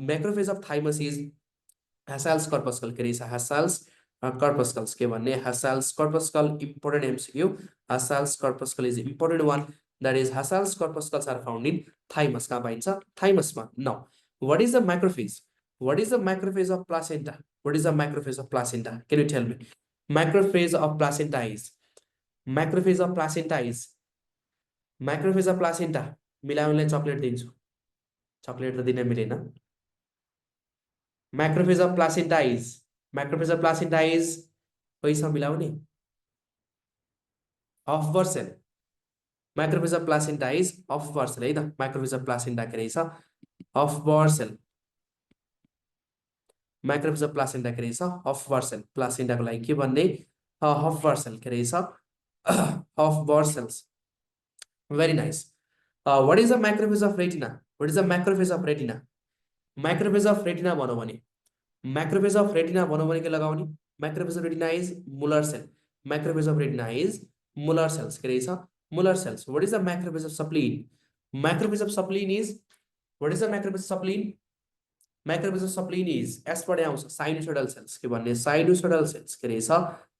Macrophage of thymus is Hassel's corpuscle. के रहेछ, Hassel's corpuscles. के भन्ने, Hassel's corpuscle. Important MCQ. Hassel's corpuscle is important one. That is Hassel's corpuscles are found in thymus. कहाँ पाइन्छ, thymusमा. Now, what is the macrophage? What is the macrophage of placenta? What is the macrophage of placenta? Can you tell me? Macrophage of placenta is मिलाउनलाई चकलेट दिन्छु, चकलेट त दिन मिलेन. Macrophage of placenta is पैसा मिलाउने, of Bursell. Macrophage of placenta is of Bursell है त. Macrophage of placenta के रहेछ, of Bursell. Macrophage of placenta के रहेछ, of Bursell. Placenta को लागि के भन्ने, of Bursell के रहेछ, of Bursell's. Very nice. What is the macrophage of retina? What is the macrophage of retina? Macrophage of retina भनौँ भने, macrophage of retina भनौँ भने के लगाउने, macrophage of retina is Muller cell. Macrophage of retina is Muller cells. के रहेछ, Muller cells. What is the macrophage of spleen? Macrophage of spleen is, what is the macrophage of spleen? Macrophage of spleen is S पढे आउँछ, sinusoidal cells. के भन्ने, sinusoidal cells. के रहेछ,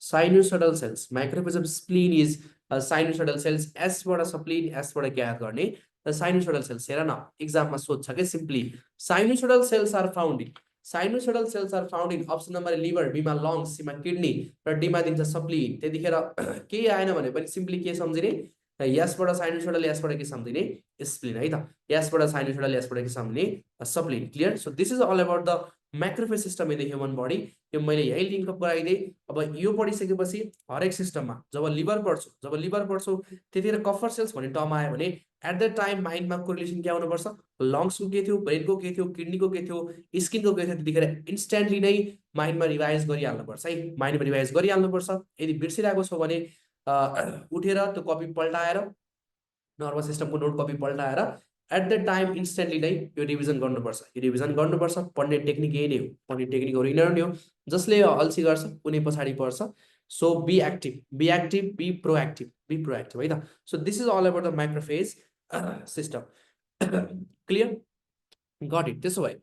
sinusoidal cells. Macrophage of spleen is sinusoidal cells. S बाट spleen, S बाट के याद गर्ने, sinusoidal cells. हेर न, एक्जाममा सोध्छ के simply. Sinusoidal cells are found in option number liver, B मा लङ्स, C मा किडनी र D मा दिन्छ स्प्लिन. त्यतिखेर केही आएन भने पनि सिम्पली के सम्झिने, यसबाट साइनुसोइडल, यसबाट के सम्झिने, स्प्लिन है त. यसबाट साइनुसोइडल, यसबाट के सम्झिने, spleen. Clear? So this is all about the macrophage system in the human body. यो मैले यही लिङ्क अप गराइदिए. अब यो पढिसकेपछि हरेक सिस्टममा जब लिभर पढ्छौ त्यतिखेर कफर सेल्स भन्ने टर्म आयो भने एट द टाइम माइन्डमा कोरिलेसन के आउनुपर्छ, लङ्सको के थियो, ब्रेनको के थियो, किडनीको के थियो, स्किनको के थियो, त्यतिखेर इन्स्ट्यान्टली नै माइन्डमा रिभाइज गरिहाल्नुपर्छ है. माइन्डमा रिभाइज गरिहाल्नुपर्छ. यदि बिर्सिरहेको छौ भने उठेर त्यो कपी पल्टाएर, नर्भस सिस्टमको नोट कपी पल्टाएर एट द टाइम इन्स्ट्यान्टली नै यो रिभिजन गर्नुपर्छ. पढ्ने टेक्निक यही नै हो, पढ्ने टेक्निकहरू यिनीहरू नै हो. जसले अल्छी गर्छ उनी पछाडि पर्छ. So be active, be proactive है त. So this is all about the macrophage system. Clear? Got it. त्यसो भए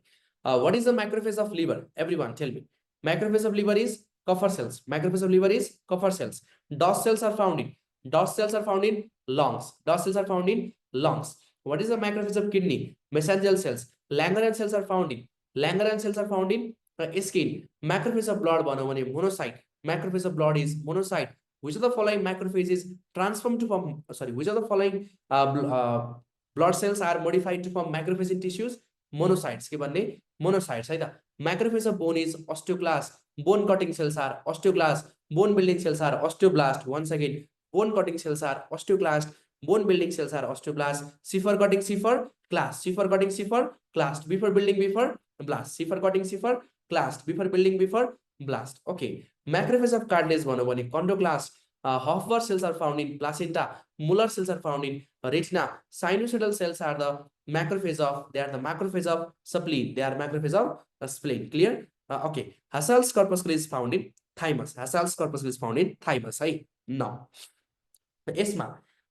what is the macrophage of liver? Everyone tell me. Macrophage of liver is Kupffer cells. Macrophage of liver is Kupffer cells. Dost cells are found in lungs. What is the macrophage of kidney? Mesangial cells. Langerhans cells are found in skin. Macrophage of blood भनौँ भने monocyte. Macrophage of blood is monocyte. Which of the following macrophage is transformed to form, which of the following blood cells are modified to form macrophage in tissues? Monocytes. के भन्ने, monocytes है त. Macrophage of bone is osteoclast. Bone cutting cells are osteoclast. Bone building cells are osteoblast. Once again, bone cutting cells are osteoclast. Bone building cells are osteoblast. C for cutting, C for clast. C for cutting, C for clast. B for building, B for blast. C for cutting, C for clast. B for building, B for blast. Okay. Macrophage of cartilage भनौँ भने chondroclast. Hoffer cells are found in placenta. Muller cells are found in retina. Sinusoidal cells are the macrophage of, they are the macrophage of spleen. They are macrophage of spleen. Clear? Okay. Hassel's corpuscle is found in thymus. Hassel's corpuscle is found in thymus. Right? Now, यसमा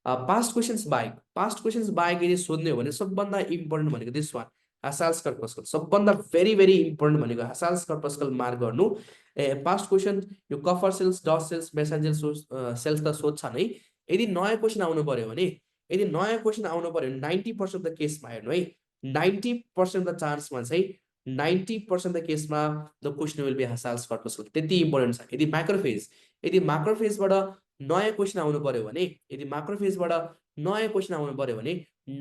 पास्ट क्वेशन्स बाहेक यदि सोध्ने हो भने सबभन्दा इम्पोर्टेन्ट भनेको दिस वान, हासाल्स कर्पस्कल। सबभन्दा भेरी भेरी इम्पोर्टेन्ट भनेको हासाल्स कर्पस्कल मार्क गर्नु। पास्ट क्वेसन यो Kupffer cells, dust cells, messenger cells त सोध्छ नै। यदि नयाँ क्वेसन आउनु पर्यो भने, यदि नयाँ क्वेसन आउनु पर्यो भने 90% अफ द केसमा हेर्नु है, 90% अफ द चान्समा चाहिँ 90% अफ द केसमा द क्वेसन विल बी हासाल्स कर्पस्कल। त्यति इम्पोर्टेन्ट छ। यदि माइक्रोफेजबाट नयाँ क्वेसन आउनु पर्यो भने, यदि माइक्रोफेजबाट नयाँ क्वेसन आउनु पर्यो भने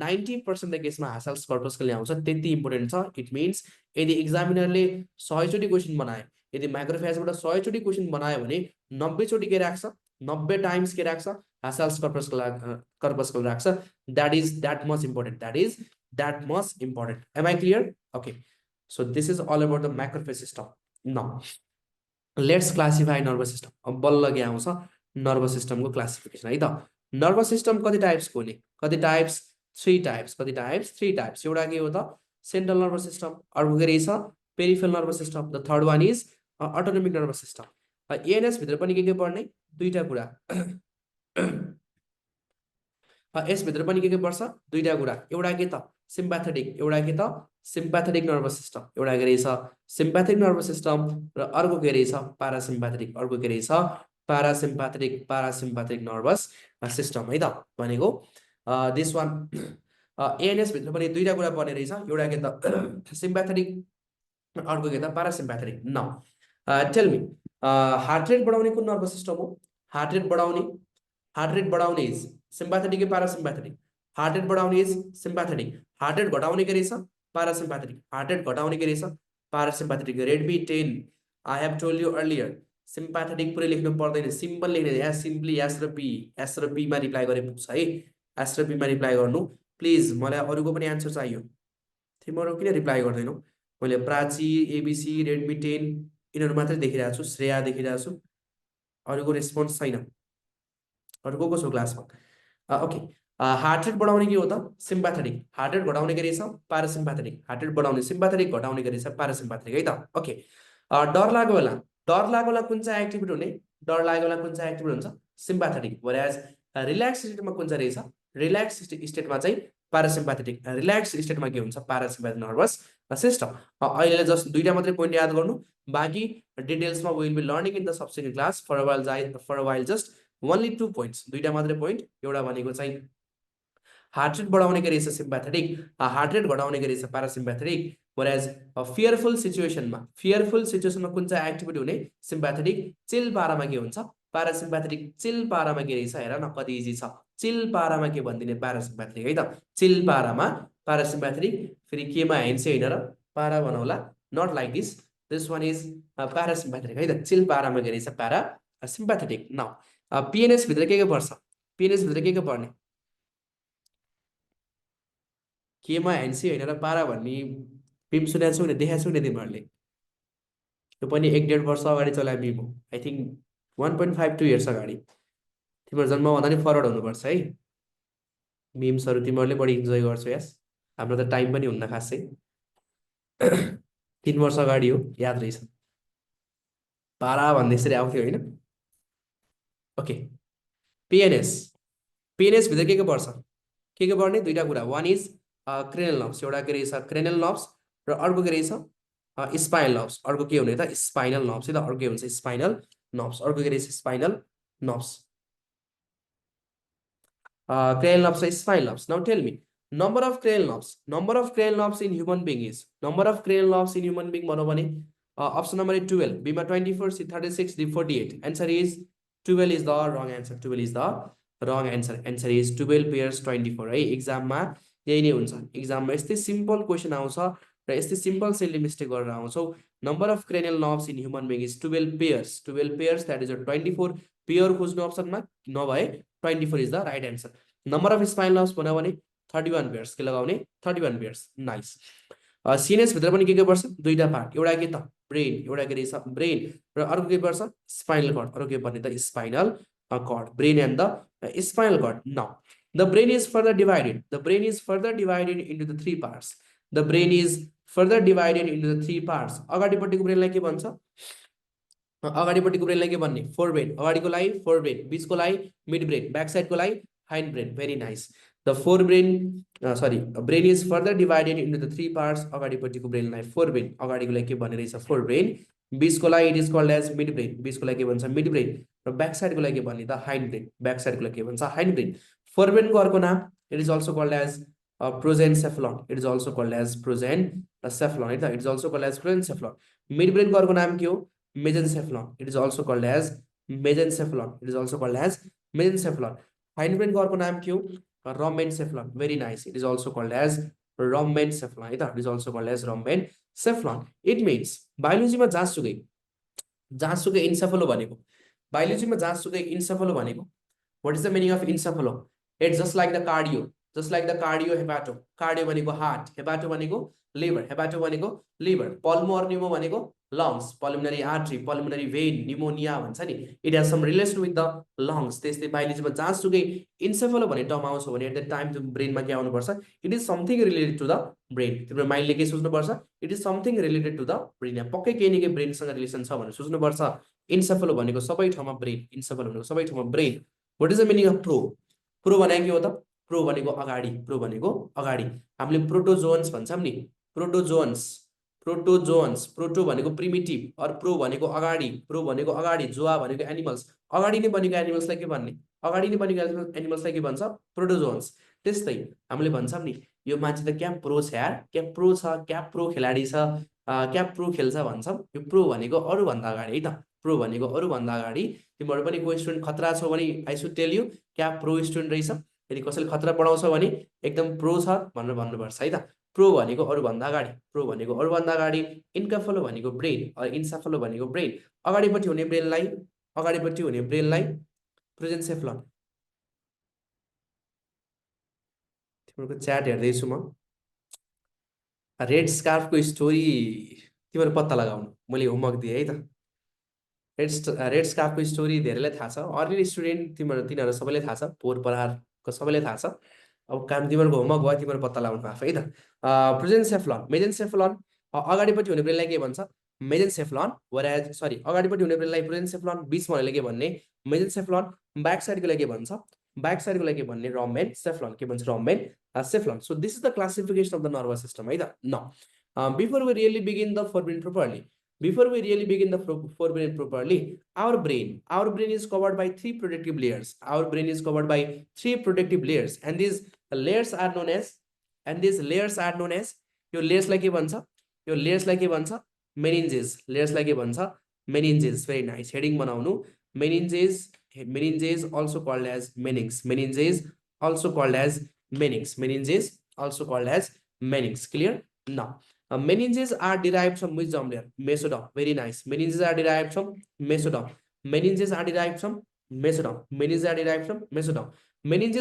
90% द केसमा हासाल्स कर्पस्कल आउँछ। त्यति इम्पोर्टेन्ट छ। इट मिन्स यदि एक्जामिनरले 100 चोटि क्वेसन बनायो, यदि माइक्रोफेजबाट 100 चोटि क्वेसन बनायो भने 90 चोटि के राख्छ, 90 टाइम्स के राख्छ, हासाल्स कर्पस्कल राख्छ। That much important, that much important. Am I clear? Okay, so this is all about the macrophage system. Now let's classify nervous system. अब बल्ल के आउँछ नर्भस सिस्टमको क्लासिफिकेसन है त। नर्भस सिस्टम कति टाइप्सको हुने, कति टाइप्स, 3 टाइप्स। कति टाइप्स? 3 टाइप्स। एउटा के हो त सेन्ट्रल नर्भस सिस्टम, अर्को के रहेछ peripheral nervous system, the third one is autonomic nervous system. ANS भित्र पनि के पर्ने, दुईटा कुरा। यसभित्र पनि के पर्छ, दुईटा कुरा। एउटा के त सिम्प्याथेटिक, एउटा के त सिम्प्याथेटिक नर्भस सिस्टम। एउटा के रहेछ सिम्प्याथेटिक नर्भस सिस्टम र अर्को के रहेछ प्यारासिम्प्याथेटिक। अर्को के रहेछ प्यारासिम्प्याथेटिक नर्भस सिस्टम है त। भनेको दिस वान एएनएस भित्र पनि दुईटा कुरा पर्ने रहेछ। एउटा के त सिम्प्याथेटिक, अर्को के त parasympathetic. Now tell me, heart rate बढाउने कुन नर्भस सिस्टम हो? हार्ट रेट बढाउने इज सिम्प्याथेटिक कि प्यारासिम्प्याथेटिक? हार्ट रेट बढाउने इज सिम्प्याथेटिक। हार्ट रेट घटाउने के रहेछ प्यारासिम्प्याथेटिक। हार्ट रेट घटाउने के रहेछ parasympathetic. Read be 10 I have told you earlier, sympathetic पुरै लेख्नु पर्दैन, सिम्पल लेख्ने। यहाँ सिम्पली एस र पी मा रिप्लाई गरे पुग्छ है। एस र पी मा रिप्लाई गर्नु प्लिज। मलाई अरूको पनि एन्सर चाहियो। तिमीहरू किन रिप्लाई गर्दैनौ? मैले प्राची, एबीसी, रेडमी 10 यिनीहरू मात्रै देखिरहेको छु, श्रेया देखिरहेको छु, अरूको रेस्पोन्स छैन। अरू को छ क्लासमा? ओके, हार्ट रेट बढाउने के हो त सिम्प्याथेटिक। हार्ट रेट घटाउने के रहेछ प्यारासिम्प्याथेटिक। हार्ट रेट बढाउने सिम्प्याथेटिक, घटाउने के रहेछ प्यारासिम्प्याथेटिक है त। ओके, डर लागेको बेला कुन चाहिँ एक्टिभेट हुने? डर लागेको बेला कुन चाहिँ एक्टिभेट हुन्छ? सिम्प्याथेटिक। व्हेreas रिल्याक्स स्टेटमा कुन चाहिँ रहेछ? रिल्याक्स स्टेटमा चाहिँ प्यारासिम्प्याथेटिक। रिल्याक्स स्टेटमा के हुन्छ? Parasympathetic nervous system. अहिले जस्ट दुईटा मात्रै पोइन्ट याद गर्नु, बाँकी डिटेल्समा we will be learning in the subsequent class. For a while just only 2 points, दुईटा मात्रै पोइन्ट। एउटा भनेको चाहिँ हार्ट रेट बढाउने के रहेछ सिम्प्याथेटिक, हार्ट रेट घटाउने के रहेछ प्यारासिम्प्याथेटिक। व्हेreas फियरफुल सिचुएसनमा कुन चाहिँ एक्टिभिटी हुने? सिम्प्याथेटिक। चिल पारामा के हुन्छ? प्यारासिम्प्याथेटिक। चिल पारामा के रहेछ हेर न, कति इजी छ। चिल पारामा के भनिदिने? प्यारासिम्प्याथेटिक है त। चिल पारामा प्यारासिम्प्याथेटिक। फेरि केमा हेन्से होइन र, पारा बनाउला, not like this. This one is parasympathetic है त। चिल पारामा के रहेछ? प्यारासिम्प्याथेटिक। नाउ पिएनएस भित्र के पर्छ? पिएनएस भित्र के पर्ने? केमा हेन्सी होइन र पारा भन्ने फिल्म सुनेको छु नि, देखाएको छु नि तिमीहरूले। त्यो पनि 1-1.5 वर्ष अगाडि चलाए मिम हो। आई थिङ्क 1.52 इयर्स अगाडि। तिमीहरू जन्मभन्दा नि फरवर्ड हुनुपर्छ है। मिम्सहरू तिमीहरूले बढी इन्जोय गर्छौ यस। हाम्रो त टाइम पनि हुन्न खासै। 3 वर्ष अगाडि हो, याद रहेछ। पारा भन्ने यसरी आउँथ्यो होइन? ओके, पिएनएस भित्र के पर्छ? के पर्ने? दुईटा कुरा। One is cranial nerves. एउटा के रहेछ क्रेनल नर्भ्स र अर्को के रहेछ स्पाइनल नर्भ्स। अर्को के हुने त? स्पाइनल नर्भ्स है त। अर्को के हुन्छ? Spinal nerves. अर्को के रहेछ? Spinal nerves. क्रेनल नर्भ्स र spinal nerves. Now tell me, number of cranial nerves in human being is, number of cranial nerves in human being भनौँ भने अप्सन नम्बर इज 12, बीमा 24, C 36, D 48। Answer is 12 is the wrong answer. 12 is the wrong answer. Answer is 12 pairs 24 है। एक्जाममा यही नै हुन्छ। एक्जाममा यस्तै सिम्पल क्वेसन आउँछ र यस्तै सिम्पल सेलले मिस्टेक गरेर आउँछौ। Number of cranial nerves in human being is 12 pairs. 12 pairs, that is 24 pair खोज्नु अप्सनमा, नभए 24 is the right answer. Number of spinal nerves भन्यो भने 31 पेयर्स। के लगाउने? 31 पेयर्स। नाइस। सिएनएस भित्र पनि के पर्छ? दुईटा पार्ट। एउटा के त ब्रेन, एउटा के रहेछ ब्रेन, र अर्को के पर्छ? Spinal cord. अर्को के पर्ने त? Spinal cord. Brain and the spinal cord. Now The brain is further divided. The brain is further divided into the three parts. The brain is further divided into the three parts. अगाडिपट्टिको ब्रेनलाई के भन्छ? अगाडिपट्टिको ब्रेनलाई के भन्ने? Forebrain. अगाडिकोलाई फोर ब्रेन, बिचकोलाई मिड ब्रेन, ब्याक साइडकोलाई hindbrain. Very nice. The brain is further divided into the three parts. अगाडिपट्टिको ब्रेनलाई फोर ब्रेन, अगाडिकोलाई के भन्ने रहेछ? Forebrain. बिचकोलाई it is called as mid brain. बिचकोलाई के भन्छ? Midbrain. र ब्याक साइडकोलाई के भन्ने त? हाइन्ड ब्रेन. ब्याक साइडकोलाई के भन्छ? हाइन्ड ब्रेन. फोर ब्रेनको अर्को नाम it is also called as prosencephalon. It is also called as prosencephalon. It is also called as prosencephalon. Mid brain को अर्को नाम के हो? Mesencephalon. It is also called as mesencephalon. It is also called as mesencephalon. Hind brain को अर्को नाम के हो? Rhombencephalon. Very nice. It is also called as rhombencephalon. It is also called as rhombencephalon. It means biology में जहाँसुकै encephalo भनेको. Biology में जहाँसुकै encephalo भनेको. What is the meaning of encephalo? It's just like the cardio. Just like the cardio hepato. Cardio भनेको heart. Hepato भनेको liver. Hepato भनेको liver. Pulmo or pneumo भनेको lungs. Pulmonary artery, pulmonary vein, pneumonia भन्छ नि. It has some relation with the lungs. त्यस्तै बायोलोजीमा जहाँसुकै encephalo भन्ने टर्म आउँछ भने at that time त्यो ब्रेनमा के आउनु पर्छ? It is something related to the brain. तिम्रो माइन्डले के सोच्नु पर्छ? It is something related to the brain. पक्कै केही न केही ब्रेनसँग रिलेसन छ भनेर सोच्नु पर्छ. Encephalo भनेको सबै ठाउँमा ब्रेन. Encephalo भनेको सबै ठाउँमा brain. What is the meaning of pro? Pro भनेको के हो त? Pro भनेको अगाडि. Pro भनेको अगाडि. हामीले प्रोटोजोन्स भन्छौं नि. प्रोटोजोन्स. प्रोटो भनेको प्रिमिटिभ और प्रो भनेको अगाडि. प्रो भनेको अगाडि. जोआ भनेको एनिमल्स. अगाडि नै बनेको एनिमल्सलाई के भन्ने? अगाडि नै बनेको एनिमल्सलाई के भन्छ? प्रोटोजोन्स. त्यस्तै हामीले भन्छौं नि यो मान्छे त क्या प्रो छ यार, क्या प्रो छ, क्या प्रो खेलाडी छ, क्या प्रो खेल्छ भन्छौं. यो प्रो भनेको अरु भन्दा अगाडि है त. प्रो भनेको अरु भन्दा अगाडि. तिम्रो पनि कोही स्टुडेन्ट खतरा छ भने आई शुड टेल यु क्या प्रो स्टुडेन्ट रहेछ. यदि कसैले खतरा पढाउँछ भने एकदम प्रो छ भनेर भन्नुपर्छ है त. प्रो भनेको अरु भन्दा अगाडि. प्रो भनेको अरु भन्दा अगाडि. इन्केफेलो भनेको ब्रेन और इन्सेफेलो भनेको ब्रेन. अगाडिपट्टि हुने ब्रेनलाई प्रोजेन्सेफेलन. तिम्रो च्याट हेर्दै छु म. रेड स्कार्फको स्टोरी तिम्रो पत्ता लगाउनु. मैले होमवर्क दिए है त. रेड स्कार्फको स्टोरी धेरैलाई थाहा छ. अर्ली स्टुडेन्ट तिनीहरू सबैलाई थाहा छ. पोहोर परारको सबैलाई थाहा छ. अब काम तिमीहरूको होमवर्क भयो, तिमीहरू पत्ता लगाउनु आफै है त. प्रोजेन्सेफेलन, मेजेन्सेफेलन. अगाडिपट्टि हुने ब्रेनलाई के भन्छ? मेजेन्सेफेलन. अगाडिपट्टि हुने ब्रेनलाई प्रोजेन्सेफेलन, बिचमा हुनेलाई के भन्ने? मेजेन्सेफेलन. ब्याक साइडको लागि के भन्छ? ब्याक साइडको लागि के भन्ने? रम्बेनसेफेलन. के भन्छ? Rhombencephalon. So this is the classification of the nervous system है त. Now before we really begin the forebrain properly, our brain is covered by three protective layers. Our brain is covered by three protective layers, and these layers are known as your layers like meninges. Layers like meninges. Very nice. Heading बनाउनु. Meninges also called as meninges also called as meninges. Clear? Now meninges are derived from which germ layer? Mesoderm. Very nice. Meninges are derived from mesoderm. Meninges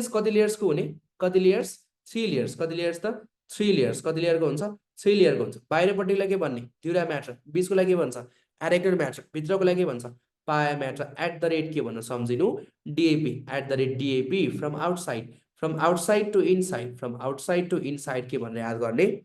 कति layers को हुने? कति layers? 3 layers. कति layers त? 3 layers. कति layer को हुन्छ? 3 layer को हुन्छ. बाहिरपट्टिलाई के भन्ने? ड्युरा म्याटर. बीचको लागि के भन्छ? एरेक्टोइड म्याटर. भित्रको लागि के भन्छ? पाया म्याटर. @ के भन्न सम्झिनु? DAP. @DAP. From outside to inside के भनेर याद गर्ने?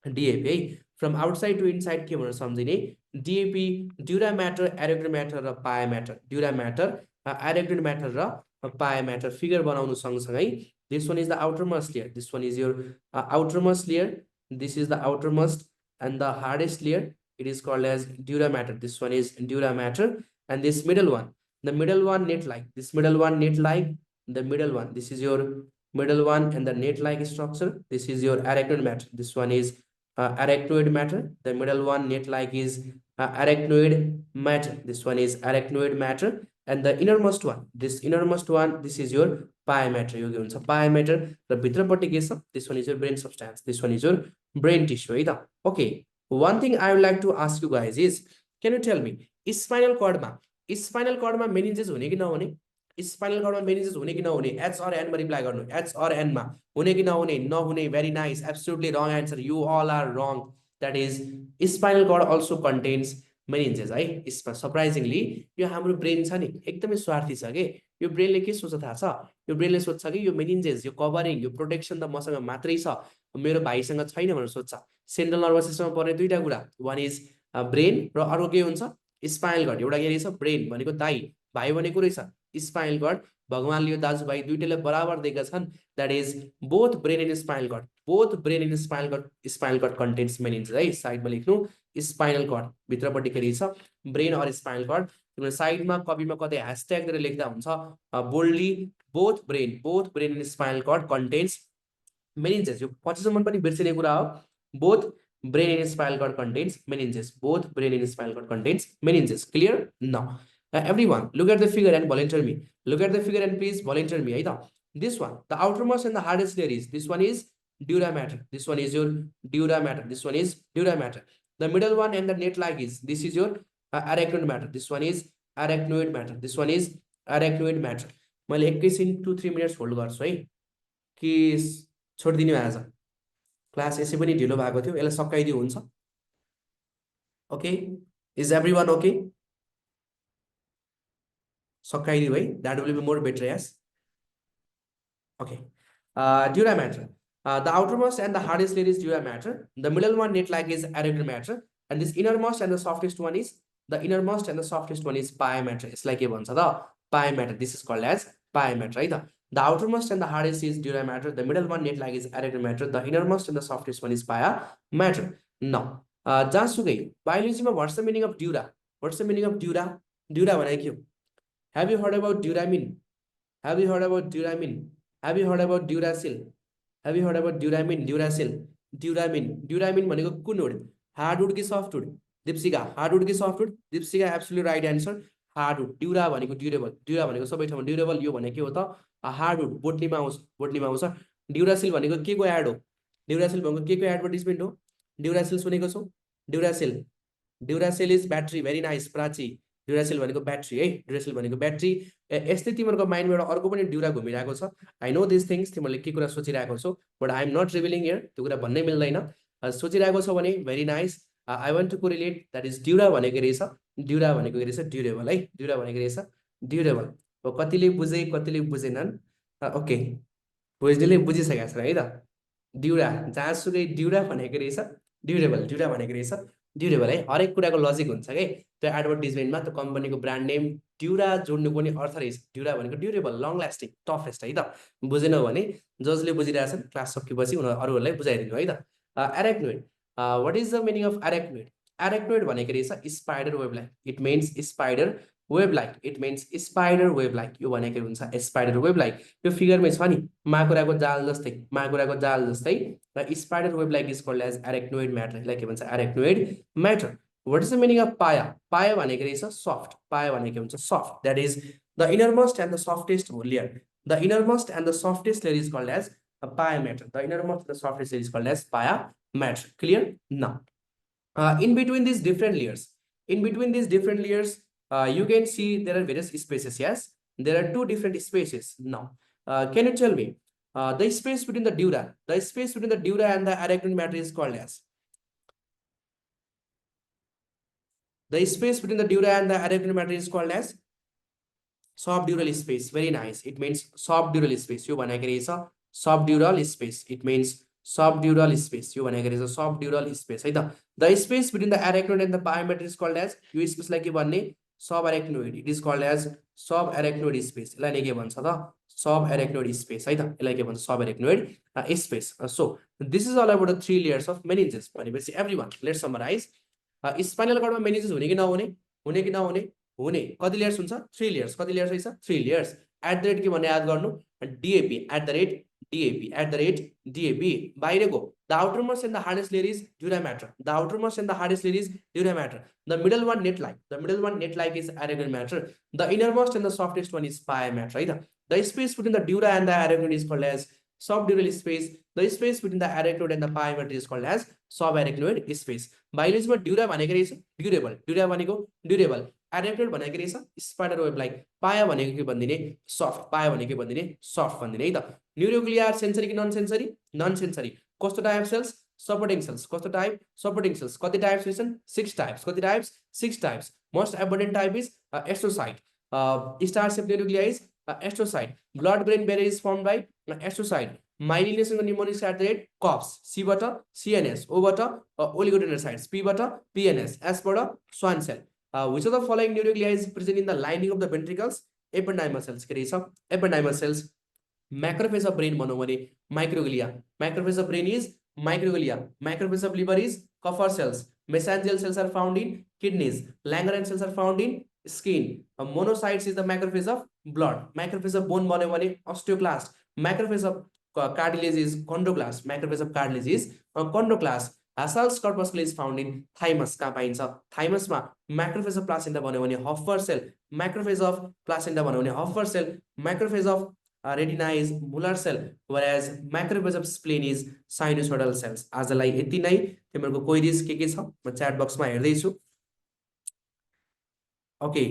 DAP है. From outside to inside के भनेर सम्झिने? DAP, ड्युरा म्याटर, एरेक्टोइड म्याटर र पाया म्याटर. ड्युरा म्याटर, एरेक्टोइड म्याटर र पाया म्याटर. फिगर बनाउनु सँगसँगै this one is the outermost layer. This one is your outermost layer. This is the outermost and the hardest layer. It is called as dura mater. This one is dura mater, and this middle one, the middle one net-like. This middle one net-like. The middle one. This is your middle one and the net-like structure. This is your arachnoid matter. This one is arachnoid matter. The middle one net-like is arachnoid matter. This one is arachnoid matter, and the innermost one. This is your पाया म्याटर. यो के हुन्छ? पाया म्याटर र भित्रपट्टि के छ? This one is your brain substance. This one is your brain tissue है त. Okay, one thing I would like to ask you guys is, can you tell me spinal cord मा meninges हुने कि नहुने? स्पाइनल कॉर्ड में meninges हुने कि नहुने? H or N मा रिप्लाई गर्नु. H or N मा हुने कि नहुने? नहुने. Very nice. Absolutely wrong answer. You all are wrong. That is, spinal cord also contains meninges है। यसमा सरप्राइजिङली यो हाम्रो ब्रेन छ नि एकदमै स्वार्थी छ के। यो ब्रेनले के सोच्छ थाहा छ? यो ब्रेनले सोच्छ कि यो मेनिन्जेस, यो कभरिङ, यो प्रोटेक्सन त मसँग मात्रै छ, मेरो भाइसँग छैन भनेर सोच्छ। सेन्ट्रल नर्भस सिस्टममा पर्ने दुईटा कुरा, वान इज ब्रेन र अर्को के हुन्छ स्पाइनल कर्ड। एउटा के रहेछ ब्रेन भनेको दाइ, भाइ भनेको रहेछ स्पाइनल कर्ड। भगवानले यो दाजुभाइ दुईटैले बराबर दिएका छन्। That is both brain and spinal cord, both brain and spinal cord contents meninges है। साइडमा लेख्नु स्पाइनल कर्ड भित्रपट्टि के रहेछ ब्रेन अर स्पाइनल कर्ड। साइडमा कपीमा कतै ह्यासट्याग दिएर लेख्दा हुन्छ boldly both brain and spinal cord contents meninges. यो पछिसम्म पनि बिर्सिने कुरा हो। Both brain and spinal cord contents meninges, both brain and spinal cord contents meninges. Clear? Now everyone look at the figure and volunteer me. Look at the figure and please volunteer me है त। This one, the outermost and the hardest layer is, this one is dura mater, this one is your dura mater, this one is dura mater. The middle one and the net-like is, this is your arachnoid matter, this one is arachnoid matter, this one is arachnoid matter. मैले एकैछिन 2-3 मिनट्स होल्ड गर्छु है कि छोडिदिनु आज। क्लास यसै पनि ढिलो भएको थियो, यसलाई सकाइदियो हुन्छ। Okay, is everyone okay? सकाइदियो है, that will be more better. Yes, okay. Dura matter. The outermost and the hardest layer is dura matter. The middle one net-like is arachnoid matter, and this innermost and the softest one is pia matter. It's like a भन्छ त pia matter. This is called as pia matter है त। The outermost and the hardest is dura matter. The middle one net-like is arachnoid matter. The innermost and the softest one is pia matter. Now, जहाँसुकै बायोलोजीमा what's the meaning of dura? What's the meaning of dura? Dura भनेको के हो? Have you heard about duramin? Have you heard about duramin? Have you heard about duracil? Have you heard about duramin, duracil? Duramin भनेको कुन वुड? हार्डवुड कि सफ्टवुड? दीप्सिका, हार्डवुड कि सफ्टवुड? दीप्सिका एब्सोल्युट राइट एन्सर, हार्डवुड। ड्युरा भनेको ड्युरेबल, ड्युरा भनेको सबै ठाउँमा ड्युरेबल। यो भनेको के हो त? हार्डवुड, बोटनीमा आउँछ। ड्युरासिल भनेको के को एड हो? ड्युरासिल भनेको के को एडभर्टिजमेन्ट हो? ड्युरासिल सुनेको छौ? Duracell is battery. Very nice Prachi. Duracell भनेको ब्याट्री है, ड्युरासिल भनेको ब्याट्री। यस्तै तिमीहरूको माइन्डमा एउटा अर्को पनि ड्युरा घुमिरहेको छ। आई नो दिस थिङ्स, तिमीहरूले के कुरा सोचिरहेको छौ, but I am not revealing here. त्यो कुरा भन्नै मिल्दैन। सोचिरहेको छौ भने very nice. I want to correlate, that is dura भनेको रहेछ, ड्युरा भनेको रहेछ ड्युरेबल है, ड्युरा भनेको रहेछ ड्युरेबल। कतिले बुझे कतिले बुझेनन्। ओके, बुझ्नेले बुझिसकेका छन् है त। ड्युरा, जहाँसुकै ड्युरा भनेको रहेछ ड्युरेबल, ड्युरा भनेको रहेछ ड्युरेबल है। हरेक कुराको लजिक हुन्छ कि त्यो एडभर्टिजमेन्टमा त्यो कम्पनीको ब्रान्ड नेम ड्युरा जोड्नु पनि अर्थ रहेछ। ड्युरा भनेको ड्युरेबल, लङ लास्टिङ, टफेस्ट है त। बुझेनौ भने जसले बुझिरहेछन् क्लास सकेपछि अरूहरूलाई बुझाइदिनु है त। Arachnoid, what is the meaning of arachnoid? Arachnoid भनेको रहेछ spider web like, it means spider web like, it means spider web like. यो भनेको हुन्छ स्पाइडर वेब लाइक। यो फिगरमै छ नि, माकुराको जाल जस्तै, माकुराको जाल जस्तै। र spider web like is called as arachnoid matter, यसलाई के भन्छ? Arachnoid matter. What is the meaning of pia? Pia भनेको रहेछ सफ्ट, pia भनेको हुन्छ soft, that is the innermost and the softest layer. The innermost and the softest layer is called as a pia matter. The innermost and the softest layer is called as pia matter. Clear? Now, in between these different layers, you can see there are various spaces. Yes, there are two different spaces. Now, can you tell me the space between the dura? The space between the dura and the arachnoid matter is called as? The space between the dura and the arachnoid matter is called as subdural space. Very nice. It means subdural space. यो भनेको रहेछ subdural space. It means subdural space. यो भनेको रहेछ subdural space है त। The space between the arachnoid and the pia matter is called as, यो स्पेसलाई के भन्ने? subarachnoid. It is called as subarachnoid space. यसलाई नै के भन्छ त? subarachnoid space है त। यसलाई के भन्छ? subarachnoid space. So this is all about the 3 layers of meninges. भनेपछि everyone, let's summarize. स्पाइनल कर्डमा मेनिन्जेस हुने कि नहुने? हुने कि नहुने? हुने। कति लेयर्स हुन्छ? 3 लेयर्स। कति लेयर्स रहेछ? 3 लेयर्स। एट द रेट के भन्ने याद गर्नु, DAP, at the rate DAP, at the rate DAP. बाहिरको the outermost and the hardest layer is dura matter, the outermost and the hardest layer is dura matter. The middle one net like, the middle one net like is arachnoid matter. The innermost and the softest one is pia matter है त। The space between the dura and the arachnoid is called as subdural space. The space between the arachnoid and the pia mater is called as subarachnoid space. बायोलोजीमा ड्युरा भनेको रहेछ ड्युरेबल, ड्युरा भनेको ड्युरेबल, एराक्नोइड भनेको रहेछ स्पाइडर वेब लाइक, पाया भनेको के भन्दिने? सफ्ट, पाया भनेको के भन्दिने? सफ्ट भन्दिने है त। न्यूरोक्लियर सेन्सरी कि नन सेन्सरी? Non sensory. कस्तो type of cells? supporting cells कस्तो type supporting cells कति types छन् 6 types कति types 6 types most abundant type is astrocyte star shaped nuclei is astrocyte blood brain barrier is formed by astrocyte myelination को pneumonic start rate COPS C बाट CNS O बाट oligodendrocytes P बाट PNS S बाट Schwann cell which of the following nuclei is present in the lining of the ventricles ependymal cells के रहेछ ependymal cells macrophage of brain भनौं भने microglia macrophage of brain is microglia macrophage of liver is Kupffer cells mesangial cells are found in kidneys Langerhans cells are found in skin monocytes is the macrophage of blood macrophage of bone भन्यो भने osteoclast macrophage of cartilage is chondroclast macrophage of cartilage is chondroclast Hassel's corpuscle is found in thymus कहाँ पाइन्छ thymus मा macrophage of placenta भन्यो भने Kupffer cell macrophage of placenta भन्यो भने Kupffer cell macrophage of retina is Muller cell whereas macrophage of spleen is sinusoidal cells आजलाई यति नै तिमीहरुको क्वेरीज के छ म च्याट बक्समा हेर्दै छु ओके